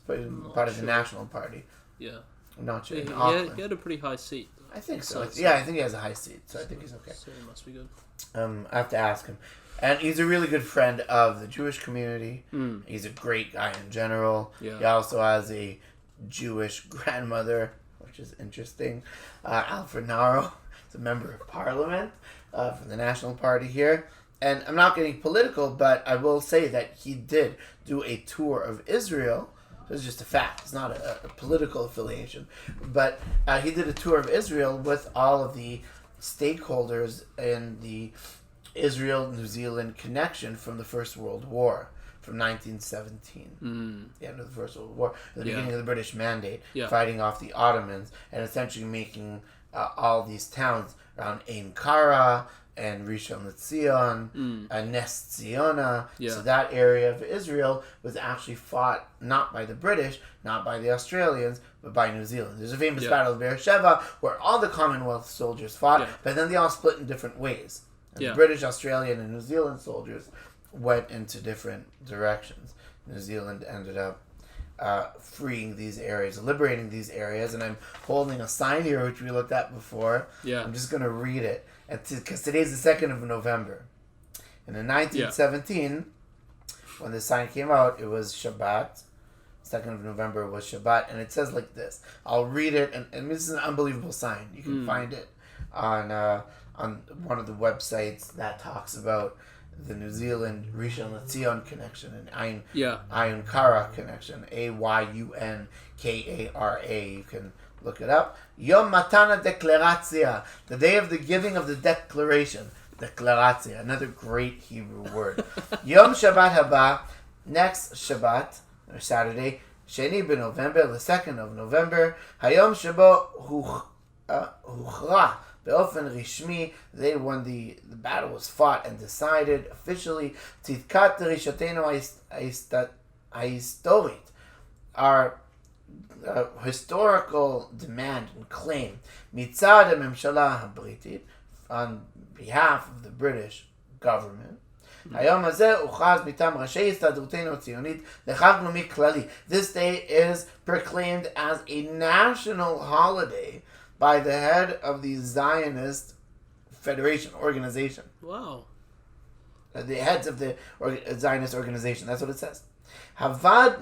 He's part of the National Party. Yeah. I'm not sure. He had a pretty high seat. I think so. Yeah, I think he has a high seat, so I think he's okay. So he must be good. I have to ask him. And he's a really good friend of the Jewish community. He's a great guy in general. Yeah. He also has a Jewish grandmother, which is interesting. Alfred Naro is a member of Parliament from the National Party here. And I'm not getting political, but I will say that he did do a tour of Israel. It's just a fact. It's not a political affiliation. But he did a tour of Israel with all of the stakeholders in the Israel-New Zealand connection from the First World War, from 1917. The end of the First World War. The beginning of the British Mandate, fighting off the Ottomans, and essentially making all these towns around Ein Kara and Rishon LeZion and Nes Ziona. So that area of Israel was actually fought not by the British, not by the Australians, but by New Zealand. There's a famous battle of Beersheba where all the Commonwealth soldiers fought, but then they all split in different ways. And the British, Australian, and New Zealand soldiers went into different directions. New Zealand ended up freeing these areas, liberating these areas, and I'm holding a sign here which we looked at before. I'm just going to read it, because today's the 2nd of November. And in 1917, when this sign came out, it was Shabbat. 2nd of November was Shabbat, and it says like this. I'll read it, and this is an unbelievable sign. You can find it on one of the websites that talks about the New Zealand Rishon LeZion connection and Ayun Kara connection, Ayunkara. You can look it up. Yom Matana Deklaratzia, the day of the giving of the declaration. Deklaratzia, another great Hebrew word. Yom Shabbat Haba, next Shabbat, or Saturday, Sheni b'November, the 2nd of November, Hayom Shabo Huchra, Be'ofen Rishmi, they when the battle was fought and decided officially, Tzidkat Rishatenu Historit, our historical demand and claim, Mitzad HaMemshala HaBritit, on behalf of the British government, היום הזה הוכרז מטעם ראשי הסתדרותנו הציונית לחג לאומי כללי. This day is proclaimed as a national holiday by the head of the Zionist Federation organization. Wow. The heads of the Zionist organization. That's what it says. הוועד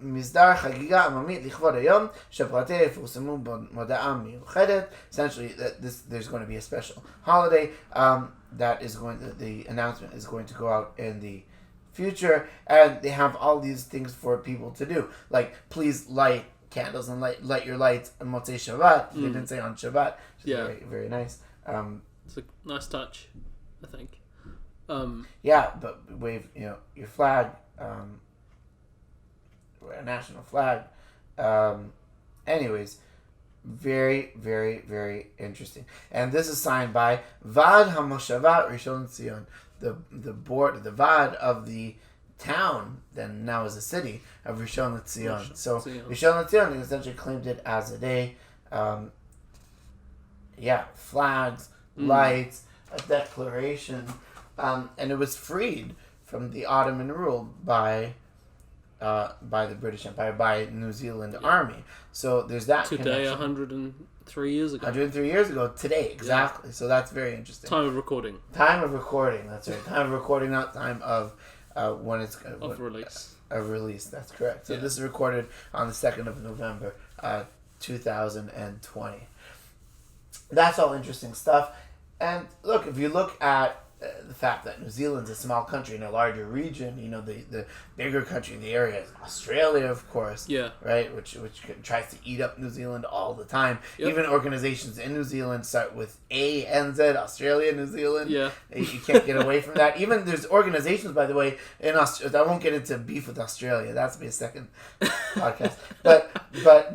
מסדר חגיגה עממית לכבוד היום שפרטיה יפורסמו במודעה מיוחדת. Essentially, there's going to be a special holiday that is the announcement is going to go out in the future, and they have all these things for people to do, like please light candles and light your lights on Motzei Shabbat. They didn't say on Shabbat. Very, very nice. It's a nice touch, I think. But wave your flag, a national flag. Anyways, very, very, very interesting. And this is signed by Vad HaMoshavat Rishon LeZion, the board, the Vad of the town, then now is a city of Rishon LeZion. So Rishon LeZion essentially claimed it as a day. Flags, lights, a declaration, and it was freed from the Ottoman rule by the British Empire, by New Zealand Army. So there's that today, connection. 103 years ago. 103 years ago, today, exactly. So that's very interesting. Time of recording. Time of recording, that's right. Time of recording, not time of when it's... of release. Of release, that's correct. So this is recorded on the 2nd of November, 2020. That's all interesting stuff. And look, if you look at the fact that New Zealand's a small country in a larger region. You know, the bigger country in the area is Australia, of course. Yeah. Right, which tries to eat up New Zealand all the time. Yep. Even organizations in New Zealand start with ANZ, Australia, New Zealand. Yeah. You can't get away from that. Even there's organizations, by the way, in Australia. I won't get into beef with Australia. That's be a second podcast. But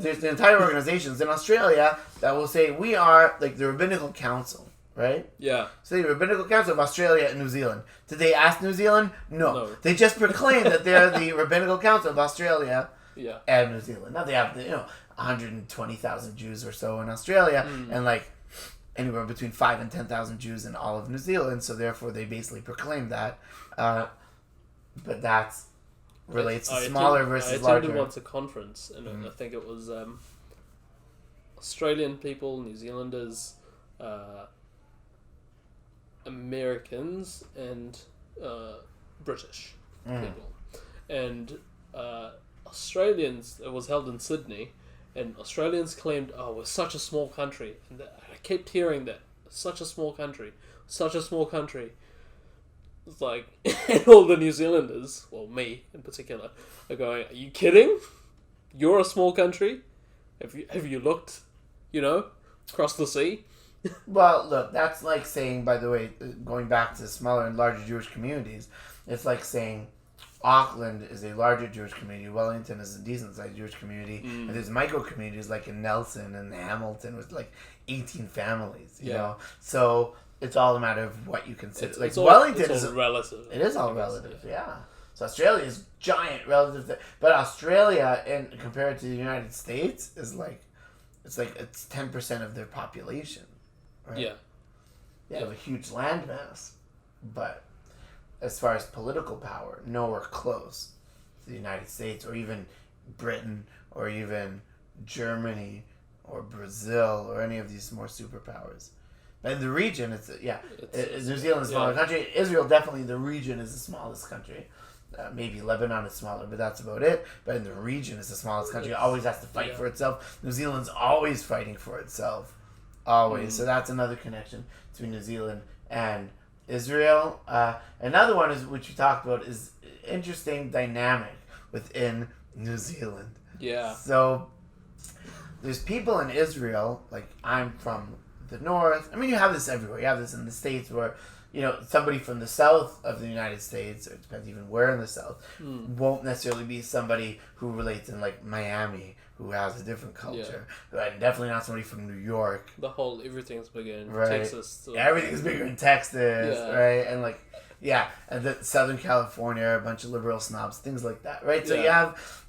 there's the entire organizations in Australia that will say we are like the Rabbinical Council. Right? Yeah. So the Rabbinical Council of Australia and New Zealand. Did they ask New Zealand? No. They just proclaim that they're the Rabbinical Council of Australia and New Zealand. Now they have 120,000 Jews or so in Australia and like anywhere between 5 and 10,000 Jews in all of New Zealand. So therefore they basically proclaim that. But that's relates to smaller versus larger. I attended once a conference and I think it was Australian people, New Zealanders, Americans and British people, and Australians. It was held in Sydney, and Australians claimed, "Oh, we're such a small country," and I kept hearing that, such a small country, such a small country. It's like, and all the New Zealanders, well, me in particular, are going, "Are you kidding? You're a small country? Have you looked, across the sea?" Well, look, that's like saying, by the way, going back to smaller and larger Jewish communities, it's like saying Auckland is a larger Jewish community, Wellington is a decent-sized Jewish community, and there's micro-communities like in Nelson and Hamilton with like 18 families, you know? So it's all a matter of what you consider. Wellington is relative. It is all relative, yeah. So Australia is giant relative to, but Australia, compared to the United States, is like, it's 10% of their population. Right? Yeah. They have a huge landmass, but as far as political power, nowhere close to the United States or even Britain or even Germany or Brazil or any of these more superpowers. But in the region, New Zealand is a smaller country. Israel, definitely the region is the smallest country. Maybe Lebanon is smaller, but that's about it. But in the region, it's the smallest country. It always has to fight for itself. New Zealand's always fighting for itself. Always. So that's another connection between New Zealand and Israel. Another one is, which you talked about, is interesting dynamic within New Zealand. Yeah. So there's people in Israel, like I'm from the north. I mean, you have this everywhere. You have this in the States where, somebody from the south of the United States, or it depends even where in the south, won't necessarily be somebody who relates in like Miami, who has a different culture. And definitely not somebody from New York. Everything's bigger in right. Texas. So. Everything's bigger in Texas, right? And like, and the Southern California, a bunch of liberal snobs, things like that, right? So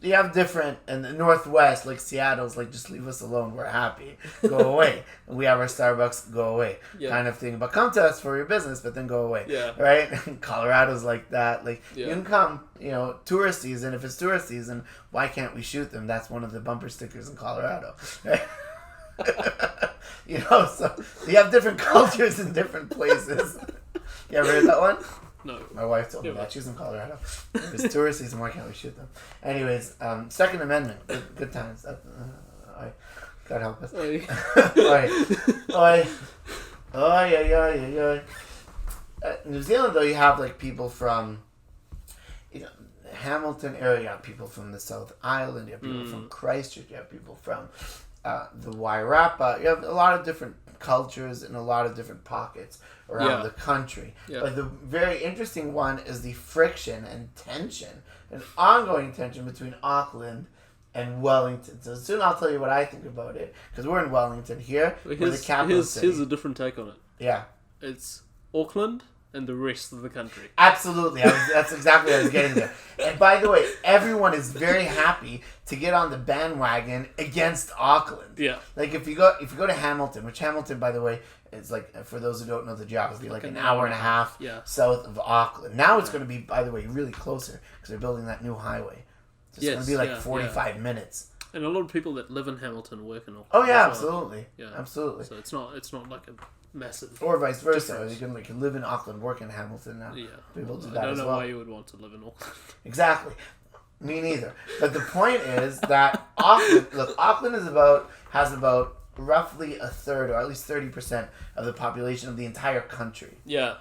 you have different, and the Northwest, like Seattle's like, just leave us alone, we're happy, go away. And we have our Starbucks, go away, kind of thing. But come to us for your business, but then go away, right? Colorado's like that. Like you can come, tourist season. If it's tourist season, why can't we shoot them? That's one of the bumper stickers in Colorado, right? So you have different cultures in different places. You ever heard that one? No. My wife told me that. She's in Colorado. It's tourist season. Why can't we shoot them? Anyways, Second Amendment. Good times. God help us. Oi. New Zealand, though, you have like people from, Hamilton area. You have people from the South Island. You have people from Christchurch. You have people from the Wairarapa. You have a lot of different cultures in a lot of different pockets around the country. But the very interesting one is the friction and tension, an ongoing tension between Auckland and Wellington. So soon I'll tell you what I think about it, because we're in Wellington here. We're the capital city. Here's a different take on it. Yeah. It's Auckland and the rest of the country. Absolutely. That's exactly what I was getting there. And by the way, everyone is very happy to get on the bandwagon against Auckland. Yeah. Like if you go to Hamilton, which Hamilton, by the way, is like, for those who don't know the geography, like an hour and a half south of Auckland. Now it's going to be, by the way, really closer because they're building that new highway. So it's going to be like 45 minutes. And a lot of people that live in Hamilton work in Auckland. Oh yeah, absolutely. Yeah. Absolutely. So it's not like a massive, or vice versa. You can live in Auckland, work in Hamilton now. Yeah. People do that as well. I don't know why you would want to live in Auckland. Exactly. Me neither. But the point is that Auckland has about roughly a third, or at least 30% of the population of the entire country. Yeah.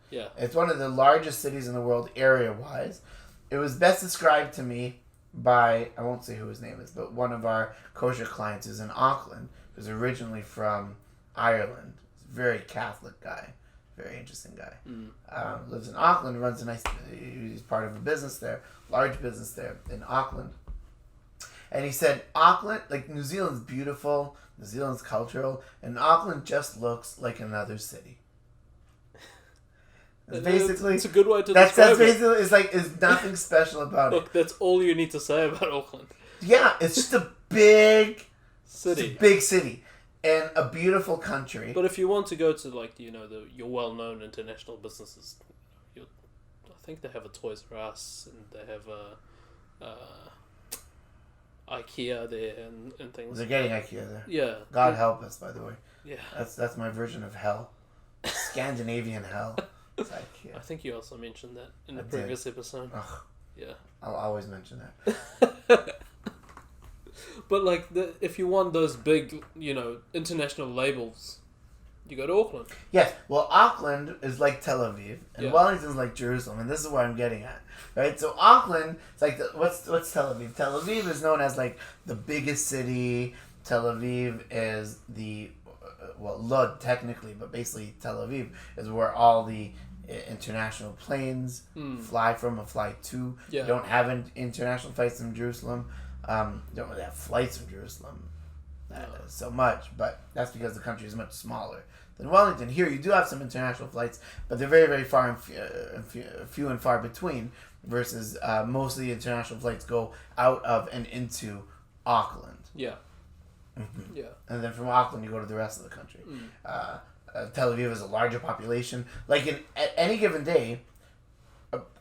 Yeah. It's one of the largest cities in the world area-wise. It was best described to me by, I won't say who his name is, but one of our kosher clients is in Auckland. He was originally from Ireland. He's a very Catholic guy. Very interesting guy. Lives in Auckland, runs a nice, he's part of a business there, large business there in Auckland. And he said, Auckland, like New Zealand's beautiful, New Zealand's cultural, and Auckland just looks like another city. It's basically, it's a good way to that's describe basically, it's like, there's nothing special about Look, it. that's all you need to say about Auckland. Yeah, it's just a big City. It's a big city. And a beautiful country. But if you want to go to, like, your well-known international businesses, I think they have a Toys R Us, and they have a IKEA there, and things. They're getting IKEA there. Yeah. God help us, by the way. Yeah. That's my version of hell. Scandinavian hell. It's IKEA. I think you also mentioned that in the I did. previous episode. Ugh, Yeah. I'll always mention that. But, like, if you want those big, international labels, you go to Auckland. Yes, well, Auckland is like Tel Aviv, and Yeah. Wellington's like Jerusalem, and this is what I'm getting at, right? So Auckland, it's like what's Tel Aviv? Tel Aviv is known as like the biggest city. Tel Aviv is the Lod technically, but basically Tel Aviv is where all the international planes fly from and fly to. Yeah. You don't have international flights from Jerusalem. Don't really have flights from Jerusalem so much, but that's because the country is much smaller than Wellington. Here you do have some international flights, but they're very, very far and few and far between, versus most of the international flights go out of and into Auckland. Yeah. Mm-hmm. Yeah. And then from Auckland you go to the rest of the country. Tel Aviv has a larger population. Like at any given day,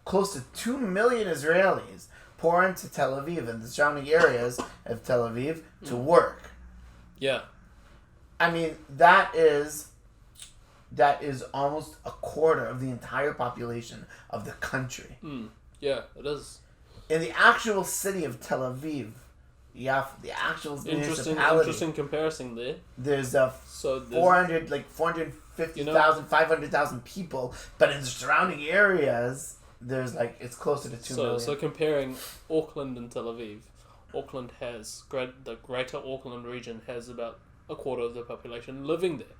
close to 2 million Israelis pour into Tel Aviv and the surrounding areas of Tel Aviv to work. Yeah. I mean, that is almost a quarter of the entire population of the country. Yeah, it is. In the actual city of Tel Aviv, the actual municipality. Interesting comparison there. There's So 450,000, 500,000 people, but in the surrounding areas, there's it's closer to 2 million. So comparing Auckland and Tel Aviv, Auckland has the greater Auckland region has about a quarter of the population living there.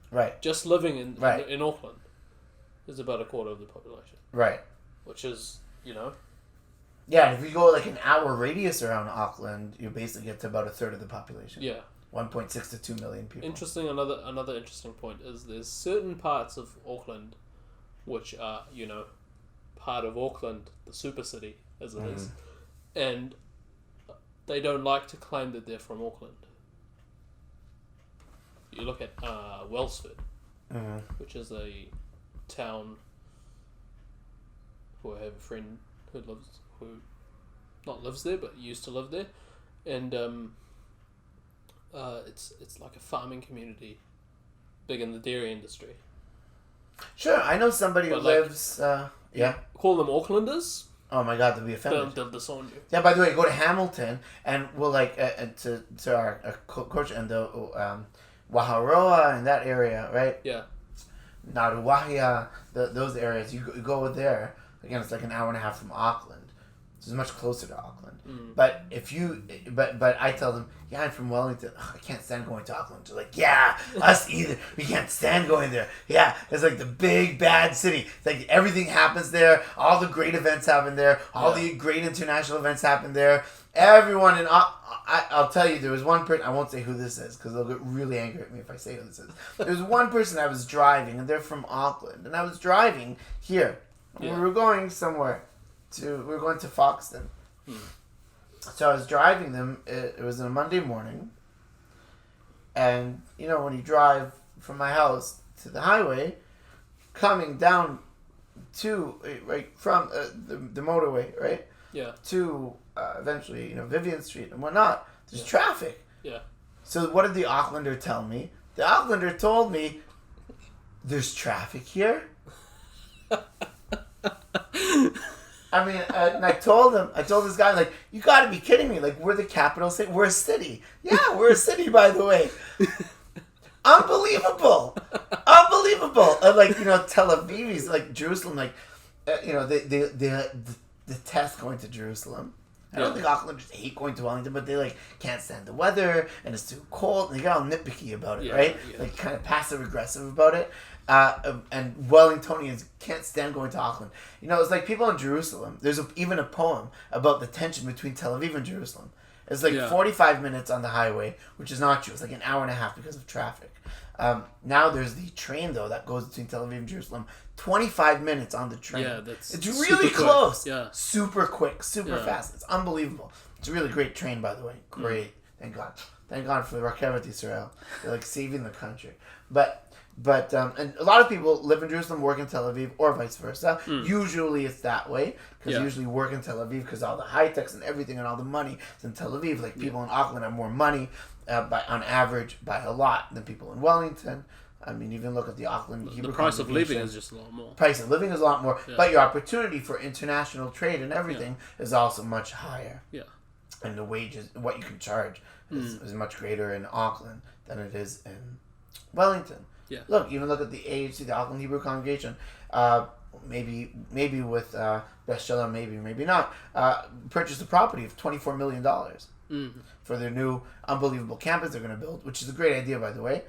Right. Just living in Right. Auckland is about a quarter of the population, Right. which is Yeah, and if you go an hour radius around Auckland, you basically get to about a third of the population. yeah. 1.6 to 2 million people. Interesting. Another interesting point is there's certain parts of Auckland which are part of Auckland, the super city as it is, and they don't like to claim that they're from Auckland. You look at Wellsford, which is a town who I have a friend who not lives there but used to live there, and it's like a farming community, big in the dairy industry. Sure, I know somebody who But, lives. Yeah. Call them Aucklanders, Oh my God, they'll be offended. they'll disown you. Yeah. By the way, go to Hamilton, and we'll to our coach and the Waharoa and that area, right? Yeah. Naruwahia, those areas. You go there. Again, it's like an hour and a half from Auckland. So it's much closer to Auckland. But but I tell them, yeah, I'm from Wellington. Ugh, I can't stand going to Auckland. They're like, yeah, us either. We can't stand going there. Yeah, it's like the big bad city. It's like everything happens there. All the great events happen there. All the great international events happen there. Everyone in I'll tell you, there was one person, I won't say who this is because they'll get really angry at me if I say who this is. There was one person I was driving, and they're from Auckland, and I was driving here. Yeah. We were going somewhere. We were going to Foxton. So I was driving them. It was on a Monday morning. And, when you drive from my house to the highway, coming down to, from the motorway, right? Yeah. To eventually, Vivian Street and whatnot, there's traffic. Yeah. So what did the Aucklander tell me? The Aucklander told me, there's traffic here? I mean, and I told this guy, you gotta be kidding me. We're the capital city. We're a city. Yeah, we're a city, by the way. Unbelievable. Unbelievable. Like, Tel Aviv, like Jerusalem, like, they detest going to Jerusalem. I don't think Aucklanders hate going to Wellington, but they like can't stand the weather and it's too cold. And they get all nitpicky about it, right? Yeah. Like kind of passive aggressive about it. And Wellingtonians can't stand going to Auckland. It's like people in Jerusalem. There's even a poem about the tension between Tel Aviv and Jerusalem. It's like 45 minutes on the highway, which is not true. It's like an hour and a half because of traffic. Now there's the train though that goes between Tel Aviv and Jerusalem. 25 minutes on the train. Yeah, it's really close. Yeah, super quick, super fast. It's unbelievable. It's a really great train, by the way. Great. Thank God for the Rakevet Israel. They're like saving the country. But and a lot of people live in Jerusalem, work in Tel Aviv, or vice versa. Usually it's that way because you usually work in Tel Aviv because all the high techs and everything and all the money is in Tel Aviv. Like people in Auckland have more money on average by a lot than people in Wellington. I mean, even look at the Auckland Hebrew. The price of living is just a lot more. Price of living is a lot more, but your opportunity for international trade and everything is also much higher. Yeah. And the wages, what you can charge, is much greater in Auckland than it is in Wellington. Yeah. Look at the AHC, the Auckland Hebrew Congregation. Maybe with Beth Shalom, maybe not. Purchased a property of $24 million for their new unbelievable campus they're going to build, which is a great idea, by the way.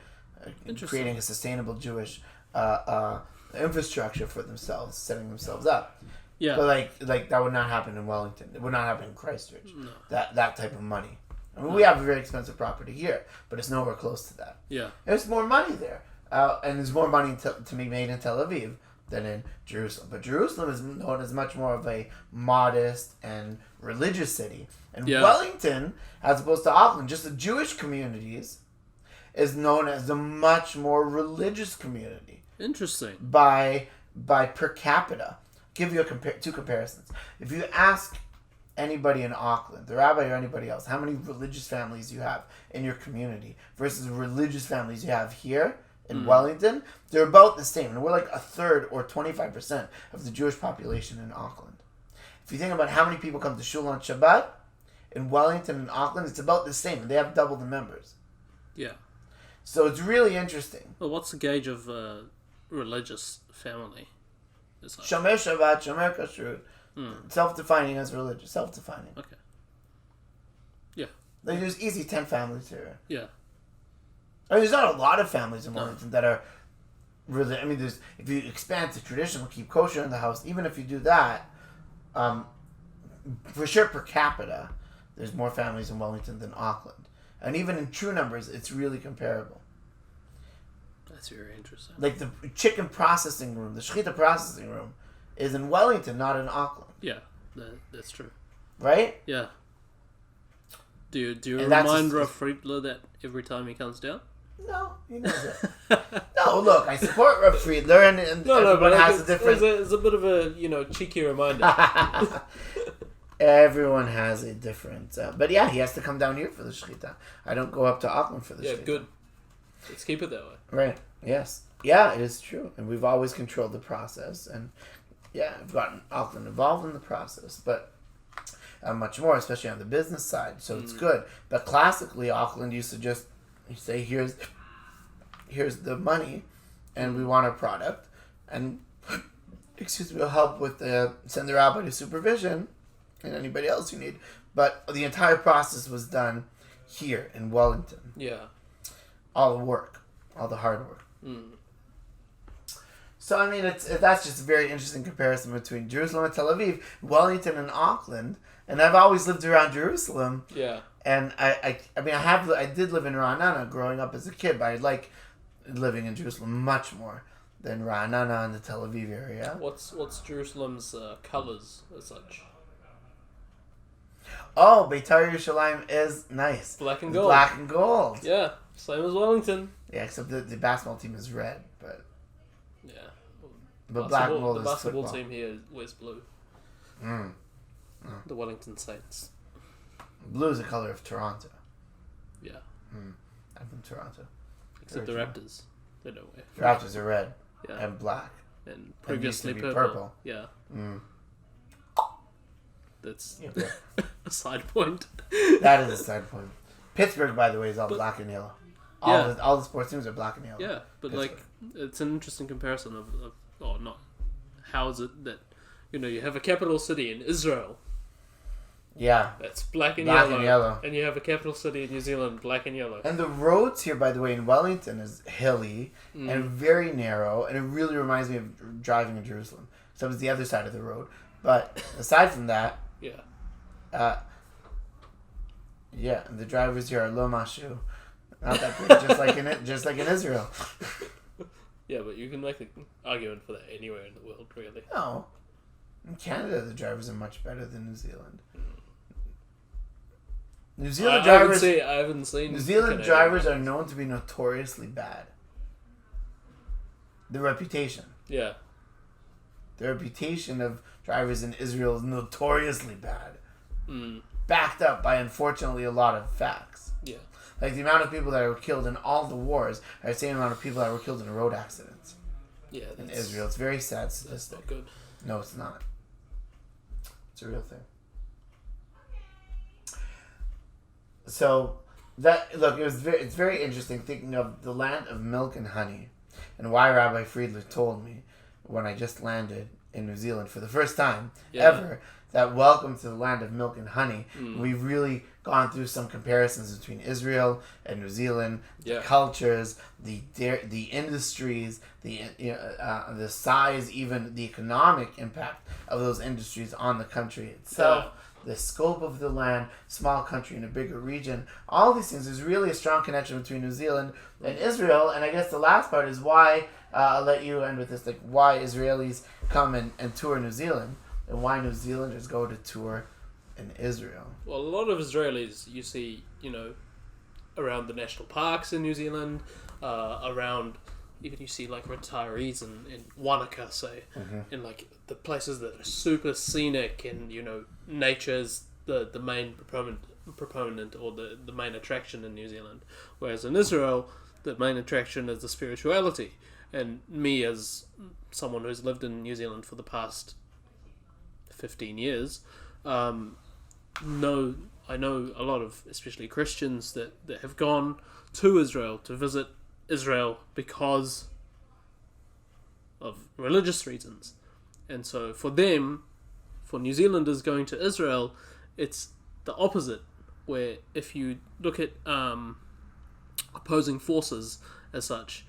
Creating a sustainable Jewish infrastructure for themselves, setting themselves up. Yeah. But like that would not happen in Wellington. It would not happen in Christchurch. No. That type of money. I mean, we have a very expensive property here, but it's nowhere close to that. Yeah. There's more money there, and there's more money to be made in Tel Aviv than in Jerusalem. But Jerusalem is known as much more of a modest and religious city, and Wellington, as opposed to Auckland, just the Jewish communities, is known as a much more religious community. Interesting. By per capita. Give you two comparisons. If you ask anybody in Auckland, the rabbi or anybody else, how many religious families you have in your community versus the religious families you have here in Wellington, they're about the same. And we're like a third or 25% of the Jewish population in Auckland. If you think about how many people come to Shul on Shabbat, in Wellington and Auckland, it's about the same. They have double the members. Yeah. So it's really interesting. Well, what's the gauge of religious family? Shomer Shabbat, Shomer Kashrut. Self-defining as religious. Self-defining. Okay. Yeah. Like there's easy 10 families here. Yeah. I mean, there's not a lot of families in Wellington that are really... I mean, if you expand to traditional, keep kosher in the house, even if you do that, for sure per capita, there's more families in Wellington than Auckland. And even in true numbers, it's really comparable. That's very interesting. Like the chicken processing room, the shechita processing room, is in Wellington, not in Auckland. Yeah, that's true. Right? Yeah. Do you remind Rav Friedler that every time he comes down? No, he knows it. No, look, I support Rav Friedler, and everyone has a different... It's a bit of a, cheeky reminder. Everyone has a different... but yeah, he has to come down here for the shechita. I don't go up to Auckland for the shechita. Yeah, good. Let's keep it that way. Right, yes. Yeah, it is true. And we've always controlled the process. And yeah, I've gotten Auckland involved in the process, but much more, especially on the business side. So it's good. But classically, Auckland used to just say, here's the money, and we want a product. And, we'll help with send the rabbi to supervision and anybody else you need. But the entire process was done here in Wellington. Yeah. All the work, all the hard work. So I mean, that's just a very interesting comparison between Jerusalem and Tel Aviv, Wellington and Auckland. And I've always lived around Jerusalem. Yeah. And I did live in Ra'anana growing up as a kid, but I like living in Jerusalem much more than Ra'anana and the Tel Aviv area. What's Jerusalem's colors as such? Oh, Beitar Yerushalayim is nice. Black and gold. Black and gold. Yeah, same as Wellington. Yeah, except the basketball team is red, but... Yeah. But black and gold is the basketball football. team here wears blue. The Wellington Saints. Blue is the color of Toronto. Yeah. I'm from Toronto. Except the Raptors. They don't wear. The Raptors are red and black. And previously purple. Yeah. That's a side point. That is a side point. Pittsburgh, by the way, is all black and yellow. All the sports teams are black and yellow. Yeah, but Pittsburgh. it's an interesting comparison of not. How is it that you have a capital city in Israel Yeah. that's black and Black yellow, and yellow. you have a capital city in New Zealand black and yellow. And the roads here, by the way, in Wellington is hilly and very narrow, and it really reminds me of driving in Jerusalem. So it was the other side of the road. But aside from that, Yeah. yeah, the drivers here are lo mashu. Not that big, just like in Israel. Yeah, but you can make an argument for that anywhere in the world, really. No. In Canada, the drivers are much better than New Zealand. New Zealand drivers. I haven't seen. New Zealand Canadian drivers are ones. known to be notoriously bad. The reputation. Yeah. The reputation of drivers in Israel is notoriously bad. Mm. Backed up by, unfortunately, a lot of facts. Yeah. Like the amount of people that were killed in all the wars are the same amount of people that were killed in road accidents Yeah. in Israel. It's a very sad That's statistic. not good. No, it's not. It's a real thing. So it's very interesting thinking of the land of milk and honey, and why Rabbi Friedler told me when I just landed in New Zealand for the first time ever that welcome to the land of milk and honey. We've really gone through some comparisons between Israel and New Zealand, the cultures, the industries, the size, even the economic impact of those industries on the country itself. Yeah. The scope of the land, small country in a bigger region, all these things. There's really a strong connection between New Zealand and Israel. And I guess the last part is why, I'll let you end with this, like why Israelis come and tour New Zealand and why New Zealanders go to tour in Israel. Well, a lot of Israelis you see, around the national parks in New Zealand, around even you see like retirees in Wanaka, say, in like the places that are super scenic and nature's the main proponent or the main attraction in New Zealand, whereas in Israel the main attraction is the spirituality. And me, as someone who's lived in New Zealand for the past 15 years, I know a lot of especially Christians that have gone to Israel to visit Israel because of religious reasons. And so for them, for New Zealanders going to Israel, it's the opposite, where if you look at opposing forces as such,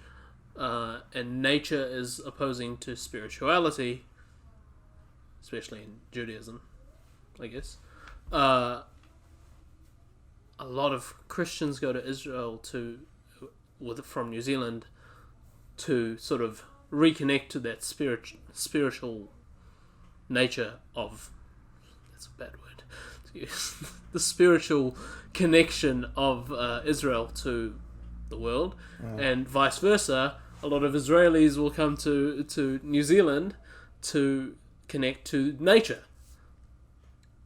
and nature is opposing to spirituality, especially in Judaism, I guess, a lot of Christians go to Israel from New Zealand to sort of reconnect to that spiritual nature of, that's a bad word to use, the spiritual connection of Israel to the world, and vice versa. A lot of Israelis will come to New Zealand to connect to nature,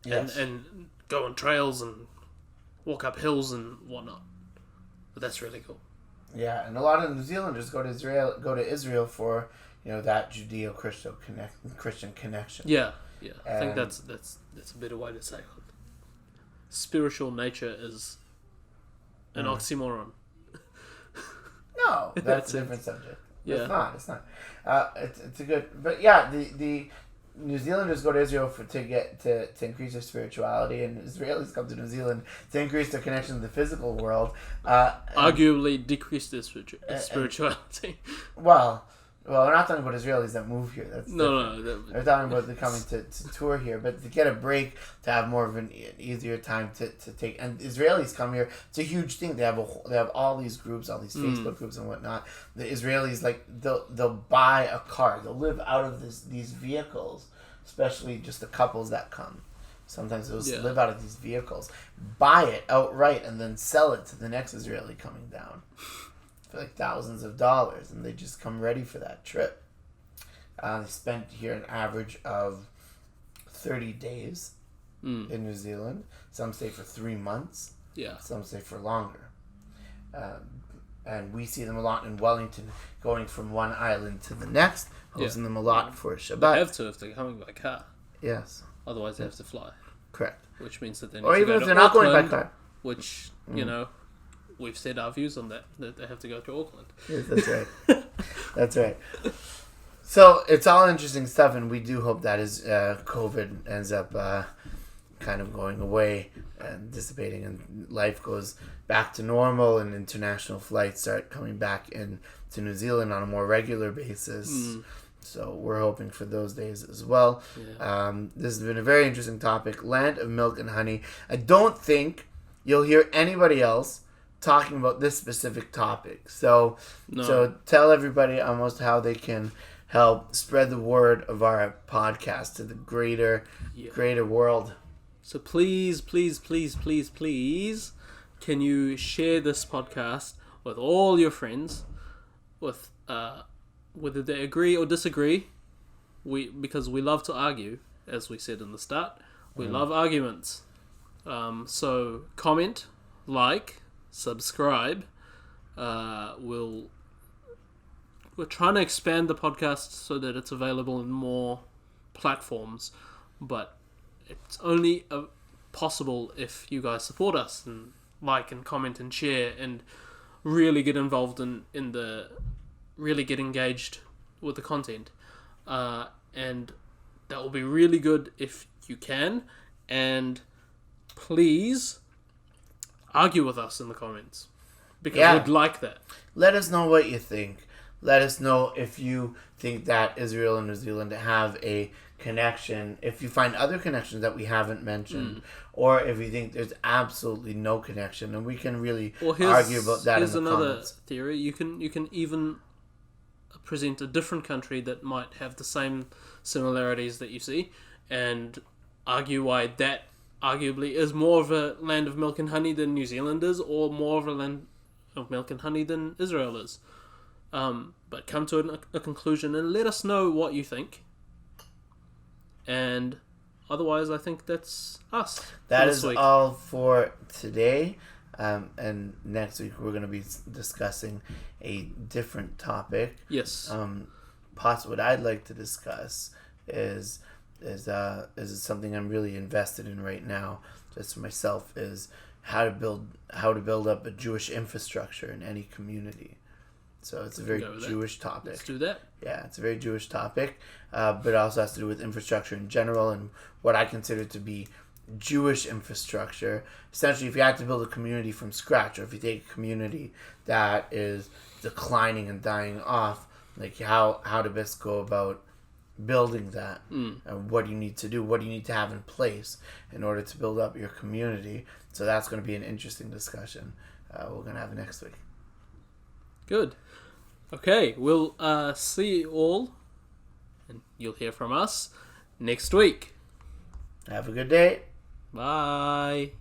and go on trails and walk up hills and whatnot. But that's really cool. Yeah, and a lot of New Zealanders go to Israel for that Judeo-Christian connection. Yeah. I think that's a better way to say it. Spiritual nature is an oxymoron. No, that's a it. different subject. Yeah. It's not. It's a good, but yeah, the New Zealanders go to Israel to increase their spirituality, and Israelis come to New Zealand to increase their connection to the physical world. Arguably decrease their spirituality. Well, we're not talking about Israelis that move here. That's No. We're talking about them coming to tour here, but to get a break, to have more of an easier time to take. And Israelis come here. It's a huge thing. They have all these groups, all these Facebook groups and whatnot. The Israelis, like they'll buy a car. They'll live out of these vehicles, especially just the couples that come. Sometimes they'll live out of these vehicles, buy it outright, and then sell it to the next Israeli coming down. For like thousands of dollars, and they just come ready for that trip. They spent here an average of 30 days in New Zealand. Some stay for 3 months. Yeah. Some stay for longer. And we see them a lot in Wellington, going from one island to the next, hosting them a lot for Shabbat. They have to if they're coming by car. Yes. Otherwise, they have to fly. Correct. Which means that they need Or to even go if to they're not going by Auckland, car. which, we've said our views on that they have to go to Auckland. Yes, that's right. That's right. So it's all interesting stuff, and we do hope that as COVID ends up kind of going away and dissipating, and life goes back to normal, and international flights start coming back in to New Zealand on a more regular basis. So we're hoping for those days as well. Yeah. This has been a very interesting topic. Land of Milk and Honey. I don't think you'll hear anybody else talking about this specific topic. So tell everybody almost how they can help spread the word of our podcast to the greater world. So please, can you share this podcast with all your friends, with whether they agree or disagree, because we love to argue, as we said in the start. We love arguments. So comment, like, subscribe. We're trying to expand the podcast so that it's available in more platforms, but it's only possible if you guys support us and like and comment and share and really get involved in the really get engaged with the content, and that will be really good if you can. And please argue with us in the comments, because we'd like that. Let us know what you think. Let us know if you think that Israel and New Zealand have a connection, if you find other connections that we haven't mentioned, or if you think there's absolutely no connection, and we can really argue about that in the comments. Here's another theory. You can even present a different country that might have the same similarities that you see, and argue why that arguably is more of a land of milk and honey than New Zealand is, or more of a land of milk and honey than Israel is. But come to a conclusion and let us know what you think. And otherwise, I think that's us. That is all for today. And next week we're going to be discussing a different topic. Yes. What I'd like to discuss is something I'm really invested in right now, just for myself, is how to build up a Jewish infrastructure in any community. So it's a very Jewish topic. Let's do that. Yeah, it's a very Jewish topic, but it also has to do with infrastructure in general and what I consider to be Jewish infrastructure. Essentially, if you have to build a community from scratch, or if you take a community that is declining and dying off, like how to best go about building that, and what do you need to do, what do you need to have in place in order to build up your community. So that's going to be an interesting discussion we're going to have next week. Good. Okay, we'll see you all, and you'll hear from us next week. Have a good day. Bye.